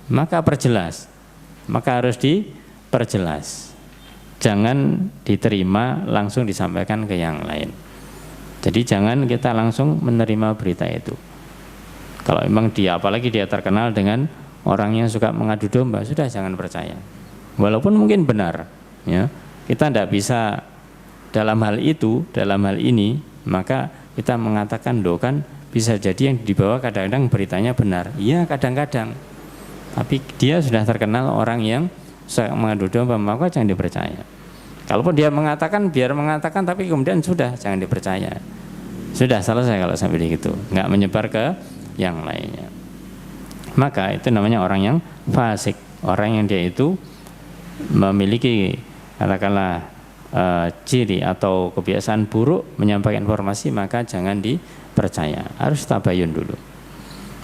maka perjelas, maka harus diperjelas, jangan diterima langsung disampaikan ke yang lain. Jadi jangan kita langsung menerima berita itu. Kalau memang dia, apalagi dia terkenal dengan orang yang suka mengadu domba, sudah jangan percaya. Walaupun mungkin benar, ya, kita tidak bisa dalam hal ini, maka kita mengatakan loh kan bisa jadi yang dibawa kadang-kadang beritanya benar. Iya kadang-kadang, tapi dia sudah terkenal orang yang suka mengadu domba, maka jangan dipercaya. Kalaupun dia mengatakan, biar mengatakan, tapi kemudian sudah jangan dipercaya. Sudah selesai kalau sampai begitu, nggak menyebar ke yang lainnya. Maka itu namanya orang yang fasik, orang yang dia itu memiliki katakanlah ciri atau kebiasaan buruk menyampaikan informasi, maka jangan dipercaya, harus tabayun dulu.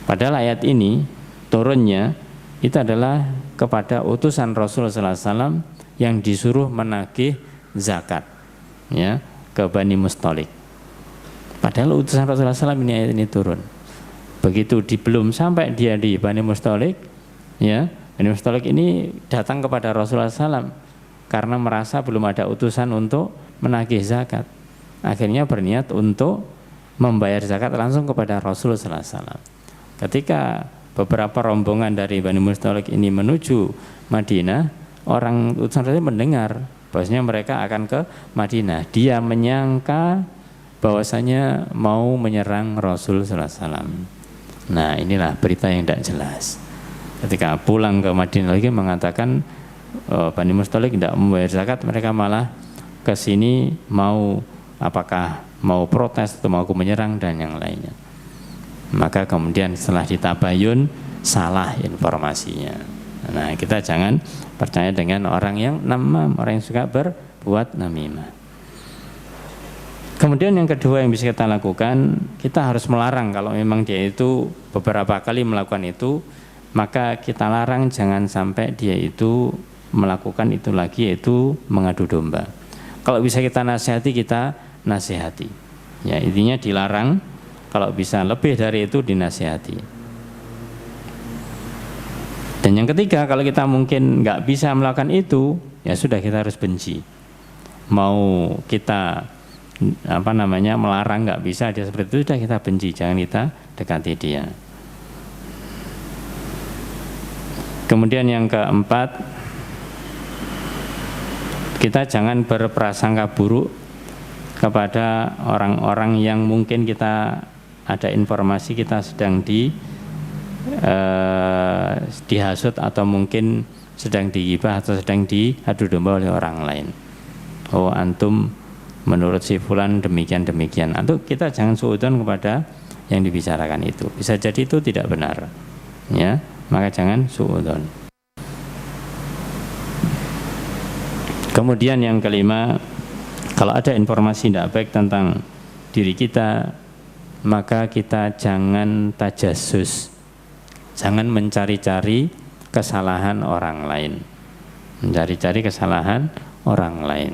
Padahal ayat ini turunnya itu adalah kepada utusan Rasul sallallahu alaihi wasallam yang disuruh menagih zakat, ya, ke Bani Mustalik. Padahal utusan Rasulullah SAW ini ayat ini turun. Begitu belum sampai dia di Bani Mustalik, ya, Bani Mustalik ini datang kepada Rasulullah SAW karena merasa belum ada utusan untuk menagih zakat. Akhirnya berniat untuk membayar zakat langsung kepada Rasulullah SAW. Ketika beberapa rombongan dari Bani Mustalik ini menuju Madinah, orang utusan Rasul mendengar bahwasanya mereka akan ke Madinah. Dia menyangka bahwasanya mau menyerang Rasul sallallahu alaihi wasallam. Nah, inilah berita yang tidak jelas. Ketika pulang ke Madinah lagi mengatakan Bani Mustalik tidak membayar zakat, mereka malah ke sini mau apakah mau protes atau mau menyerang dan yang lainnya. Maka kemudian setelah ditabayun salah informasinya. Nah, kita jangan percaya dengan orang yang namam, orang yang suka berbuat namimah. Kemudian yang kedua yang bisa kita lakukan, kita harus melarang kalau memang dia itu beberapa kali melakukan itu, maka kita larang jangan sampai dia itu melakukan itu lagi, yaitu mengadu domba. Kalau bisa kita nasihati, kita nasihati. Ya, intinya dilarang, kalau bisa lebih dari itu dinasihati. Dan yang ketiga, kalau kita mungkin nggak bisa melakukan itu, ya sudah, kita harus benci. Mau kita melarang nggak bisa dia seperti itu, sudah kita benci, jangan kita dekati dia. Kemudian yang keempat, kita jangan berprasangka buruk kepada orang-orang yang mungkin kita ada informasi kita sedang dihasut atau mungkin sedang digibah atau sedang diadu domba oleh orang lain. Oh, antum menurut si fulan demikian. Atau kita jangan suudzon kepada yang dibicarakan itu. Bisa jadi itu tidak benar. Ya, maka jangan suudzon. Kemudian yang kelima, kalau ada informasi tidak baik tentang diri kita, maka kita jangan tajassus. Jangan mencari-cari kesalahan orang lain. Mencari-cari kesalahan orang lain.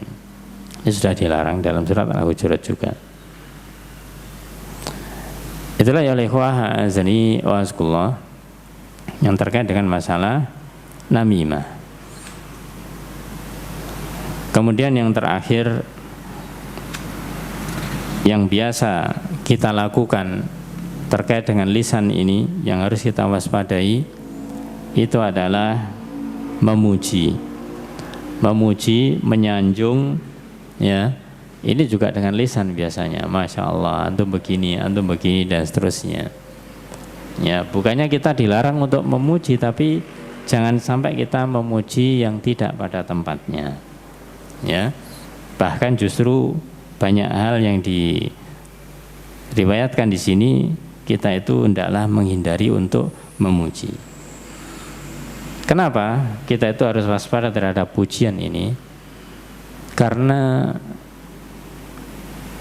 Ini sudah dilarang dalam surat Al-Hujurat juga. Itulah ya ikhwah azani wa azkullah yang terkait dengan masalah namimah. Kemudian yang terakhir yang biasa kita lakukan terkait dengan lisan ini yang harus kita waspadai, itu adalah memuji, menyanjung, ya. Ini juga dengan lisan biasanya, masya Allah, antum begini dan seterusnya. Ya, bukannya kita dilarang untuk memuji, tapi jangan sampai kita memuji yang tidak pada tempatnya. Ya, bahkan justru banyak hal yang diriwayatkan di sini, kita itu hendaklah menghindari untuk memuji. Kenapa kita itu harus waspada terhadap pujian ini? Karena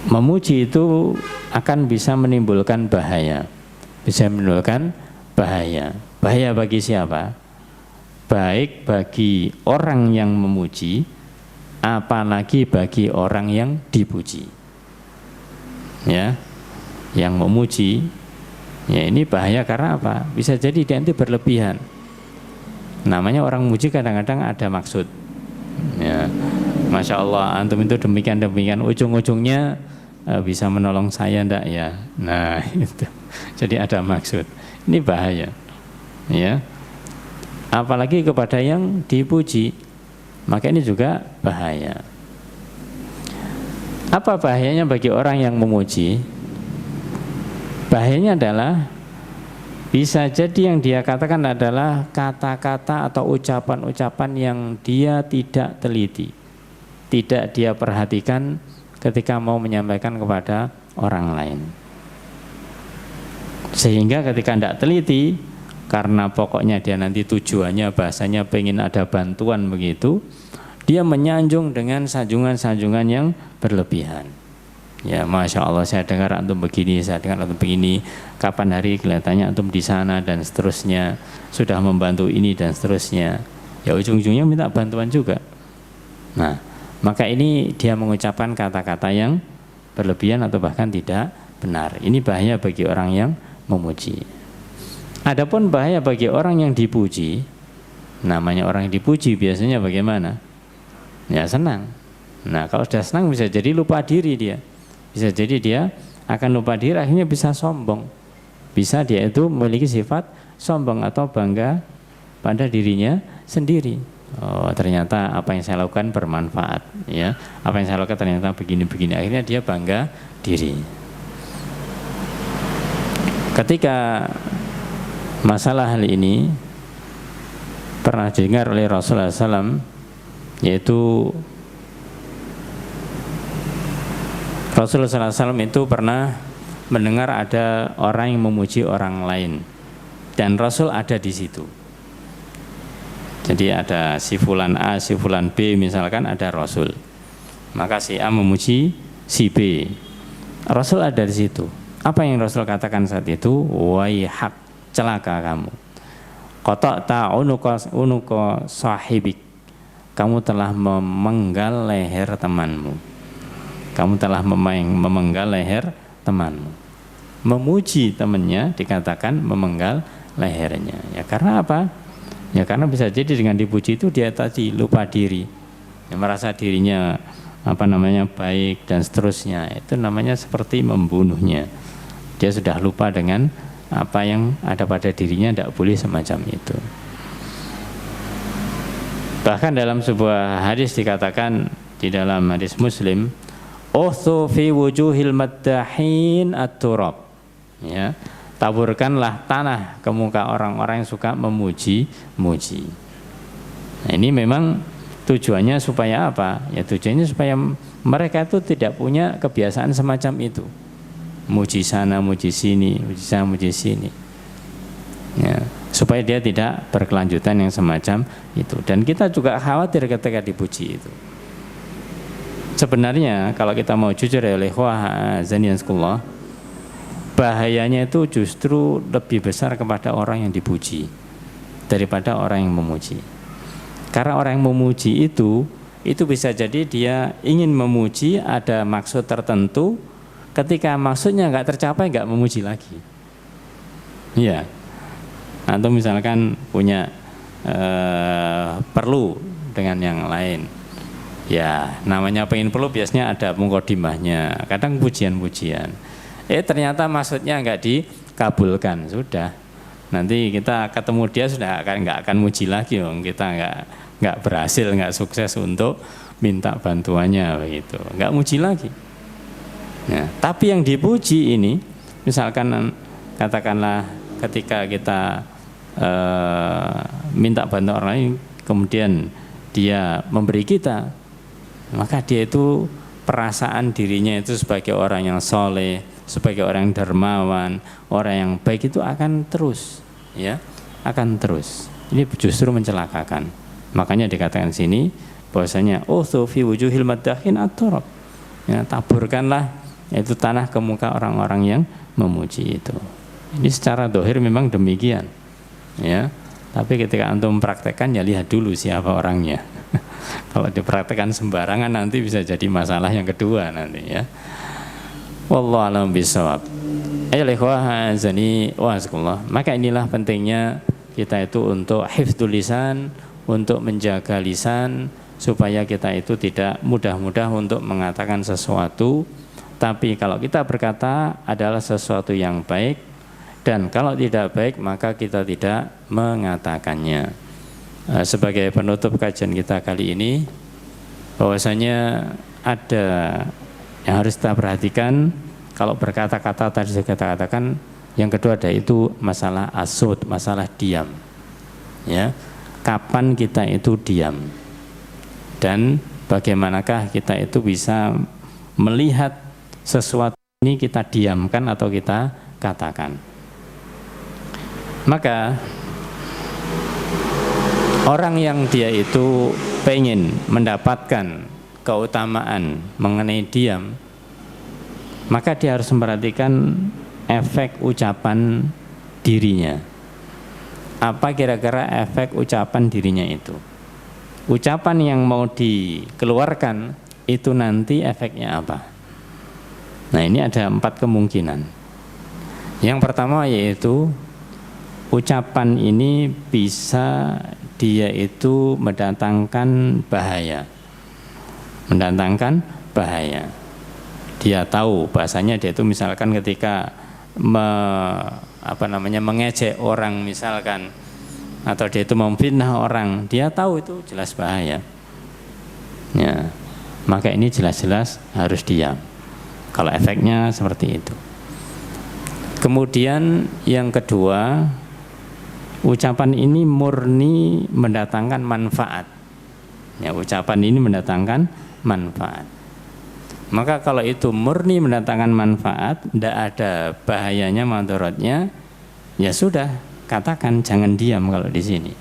memuji itu akan bisa menimbulkan bahaya. Bahaya bagi siapa? Baik bagi orang yang memuji, apalagi bagi orang yang dipuji. Ya, yang memuji, ya ini bahaya karena apa? Bisa jadi dia nanti berlebihan. Namanya orang muji kadang-kadang ada maksud. Ya, masya Allah, antum itu demikian, ujung-ujungnya bisa menolong saya ndak ya? Nah, itu. Jadi ada maksud. Ini bahaya. Ya. Apalagi kepada yang dipuji, maka ini juga bahaya. Apa bahayanya bagi orang yang memuji? Bahayanya adalah bisa jadi yang dia katakan adalah kata-kata atau ucapan-ucapan yang dia tidak teliti, tidak dia perhatikan ketika mau menyampaikan kepada orang lain. Sehingga ketika tidak teliti, karena pokoknya dia nanti tujuannya bahasanya pengen ada bantuan begitu, dia menyanjung dengan sanjungan-sanjungan yang berlebihan. Ya, Masya Allah, saya dengar antum begini, saya dengar antum begini, kapan hari kelihatannya antum di sana dan seterusnya, sudah membantu ini dan seterusnya. Ya ujung-ujungnya minta bantuan juga. Nah, maka ini dia mengucapkan kata-kata yang berlebihan atau bahkan tidak benar. Ini bahaya bagi orang yang memuji. Adapun bahaya bagi orang yang dipuji, namanya orang yang dipuji biasanya bagaimana? Ya senang. Nah, kalau sudah senang bisa jadi lupa diri dia. Bisa jadi dia akan lupa diri, akhirnya bisa sombong. Bisa dia itu memiliki sifat sombong atau bangga pada dirinya sendiri. Oh, ternyata apa yang saya lakukan bermanfaat, ya. Apa yang saya lakukan ternyata begini-begini. Akhirnya dia bangga diri. Ketika masalah hal ini pernah didengar oleh Rasulullah SAW, yaitu Rasulullah SAW itu pernah mendengar ada orang yang memuji orang lain dan Rasul ada di situ. Jadi ada si fulan A, si fulan B, misalkan ada Rasul. Maka si A memuji si B. Rasul ada di situ. Apa yang Rasul katakan saat itu? Waihak, celaka kamu. Qata'ta unuqa sahibik. Kamu telah memenggal leher temanmu. Kamu telah memenggal leher temanmu. Memuji temannya dikatakan memenggal lehernya. Ya karena apa? Ya karena bisa jadi dengan dipuji itu dia tadi lupa diri, ya, merasa dirinya baik dan seterusnya. Itu namanya seperti membunuhnya. Dia sudah lupa dengan apa yang ada pada dirinya, tidak boleh semacam itu. Bahkan dalam sebuah hadis dikatakan, di dalam hadis Muslim, "Uthu fi wujuhil maddahin at-turab." Ya, taburkanlah tanah ke muka orang-orang yang suka memuji-muji. Nah, ini memang tujuannya supaya apa? Ya tujuannya supaya mereka itu tidak punya kebiasaan semacam itu. Muji sana, muji sini, muji sana, muji sini. Ya, supaya dia tidak berkelanjutan yang semacam itu. Dan kita juga khawatir ketika dipuji itu. Sebenarnya kalau kita mau jujur ya oleh zaniyankullah, bahayanya itu justru lebih besar kepada orang yang dipuji daripada orang yang memuji. Karena orang yang memuji itu bisa jadi dia ingin memuji ada maksud tertentu, ketika maksudnya nggak tercapai nggak memuji lagi. Iya. Atau misalkan punya perlu dengan yang lain. Ya, namanya pengen perlu biasanya ada mukodimahnya, kadang pujian-pujian. Ternyata maksudnya nggak dikabulkan, sudah. Nanti kita ketemu dia sudah nggak akan muji lagi, kita nggak berhasil, nggak sukses untuk minta bantuannya begitu, nggak muji lagi. Ya, tapi yang dipuji ini, misalkan katakanlah ketika kita minta bantuan orang lain, kemudian dia memberi kita, maka dia itu perasaan dirinya itu sebagai orang yang soleh, sebagai orang yang dermawan, orang yang baik itu akan terus, ya, akan terus. Ini justru mencelakakan. Makanya dikatakan sini bahwasanya uthu fi wujuhil maddahin at-turab. Ya, taburkanlah itu tanah ke muka orang-orang yang memuji itu. Ini secara dohir memang demikian, ya. Tapi ketika antum mempraktekkan ya lihat dulu siapa orangnya. Kalau dipraktekkan sembarangan nanti bisa jadi masalah yang kedua nanti, ya. Wallahu a'lam bishawab. Maka inilah pentingnya kita itu untuk hifdzul lisan, untuk menjaga lisan supaya kita itu tidak mudah-mudah untuk mengatakan sesuatu, tapi kalau kita berkata adalah sesuatu yang baik, dan kalau tidak baik maka kita tidak mengatakannya. Sebagai penutup kajian kita kali ini, bahwasanya ada yang harus kita perhatikan kalau berkata-kata tadi saya katakan. Yang kedua ada itu masalah asud, masalah diam, ya. Kapan kita itu diam dan bagaimanakah kita itu bisa melihat sesuatu ini kita diamkan atau kita katakan. Maka orang yang dia itu pengen mendapatkan keutamaan mengenai diam, maka dia harus memperhatikan efek ucapan dirinya. Apa kira-kira efek ucapan dirinya itu? Ucapan yang mau dikeluarkan itu nanti efeknya apa? Nah, ini ada 4 kemungkinan. Yang pertama yaitu ucapan ini bisa dia itu mendatangkan bahaya. Mendatangkan bahaya. Dia tahu bahasanya dia itu misalkan ketika mengejek orang misalkan, atau dia itu memfitnah orang, dia tahu itu jelas bahaya. Ya, maka ini jelas-jelas harus diam. Kalau efeknya seperti itu. Kemudian yang kedua, ucapan ini murni mendatangkan manfaat. Ya, ucapan ini mendatangkan manfaat. Maka kalau itu murni mendatangkan manfaat, tidak ada bahayanya, mandorotnya, ya sudah, katakan, jangan diam kalau di sini.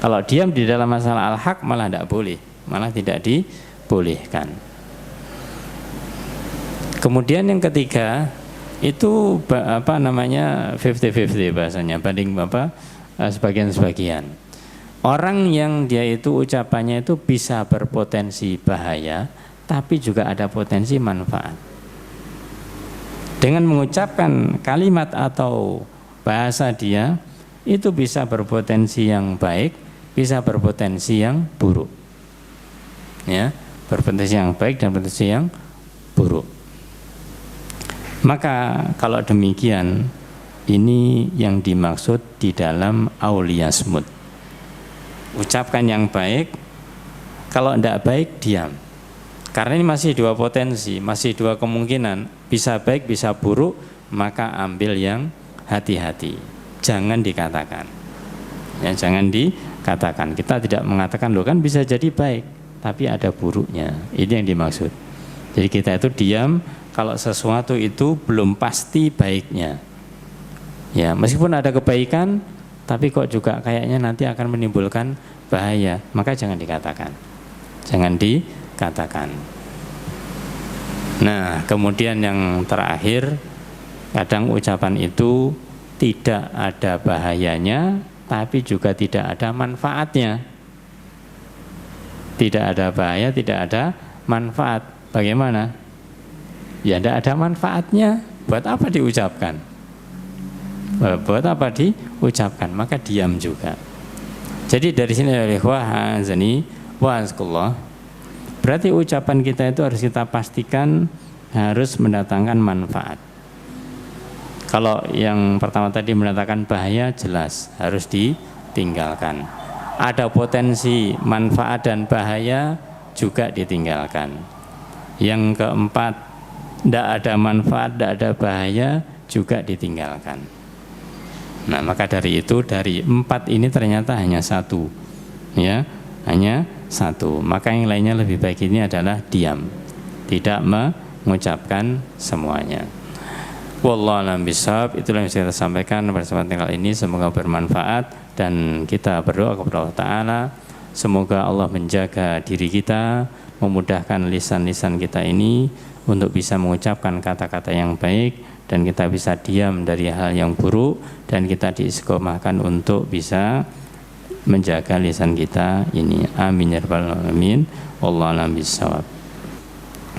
Kalau diam di dalam masalah al-haq malah tidak boleh, malah tidak dibolehkan. Kemudian yang ketiga itu 50-50 bahasanya, banding sebagian-sebagian. Orang yang dia itu ucapannya itu bisa berpotensi bahaya, tapi juga ada potensi manfaat. Dengan mengucapkan kalimat atau bahasa dia itu bisa berpotensi yang baik, bisa berpotensi yang buruk. Ya, berpotensi yang baik dan berpotensi yang buruk. Maka kalau demikian, ini yang dimaksud di dalam auliyasmut. Ucapkan yang baik, kalau tidak baik diam. Karena ini masih 2 potensi, masih 2 kemungkinan, bisa baik bisa buruk, maka ambil yang hati-hati, jangan dikatakan. Ya, jangan dikatakan. Kita tidak mengatakan loh kan bisa jadi baik, tapi ada buruknya. Ini yang dimaksud. Jadi kita itu diam kalau sesuatu itu belum pasti baiknya. Ya, meskipun ada kebaikan, tapi kok juga kayaknya nanti akan menimbulkan bahaya, maka jangan dikatakan. Jangan dikatakan. Nah, kemudian yang terakhir, kadang ucapan itu tidak ada bahayanya, tapi juga tidak ada manfaatnya. Tidak ada bahaya, tidak ada manfaat. Bagaimana? Ya tidak ada manfaatnya. Buat apa diucapkan? Buat apa diucapkan? Maka diam juga. Jadi dari sini berarti ucapan kita itu harus kita pastikan harus mendatangkan manfaat. Kalau yang pertama tadi mendatangkan bahaya, jelas harus ditinggalkan. Ada potensi manfaat dan bahaya, juga ditinggalkan. Yang keempat, tidak ada manfaat, tidak ada bahaya, juga ditinggalkan. Nah, maka dari itu, dari 4 ini ternyata hanya 1, ya, hanya 1. Maka yang lainnya lebih baik ini adalah diam, tidak mengucapkan semuanya. Wallahu a'lam bishawab. Itulah yang saya sampaikan pada kesempatan kali ini. Semoga bermanfaat dan kita berdoa kepada Allah Ta'ala. Semoga Allah menjaga diri kita, memudahkan lisan-lisan kita ini untuk bisa mengucapkan kata-kata yang baik, dan kita bisa diam dari hal yang buruk, dan kita diistiqomahkan untuk bisa menjaga lisan kita ini. Amin ya rabbal alamin. Wallahu a'lam bishawab.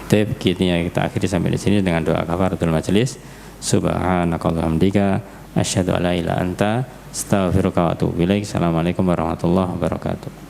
Kita akhiri sampai di sini dengan doa kafaratul majelis. Subhanakallahumma hamdika asyhadu an la ilaha illa anta astaghfiruka wa atubu ilaik. Assalamualaikum warahmatullahi wabarakatuh.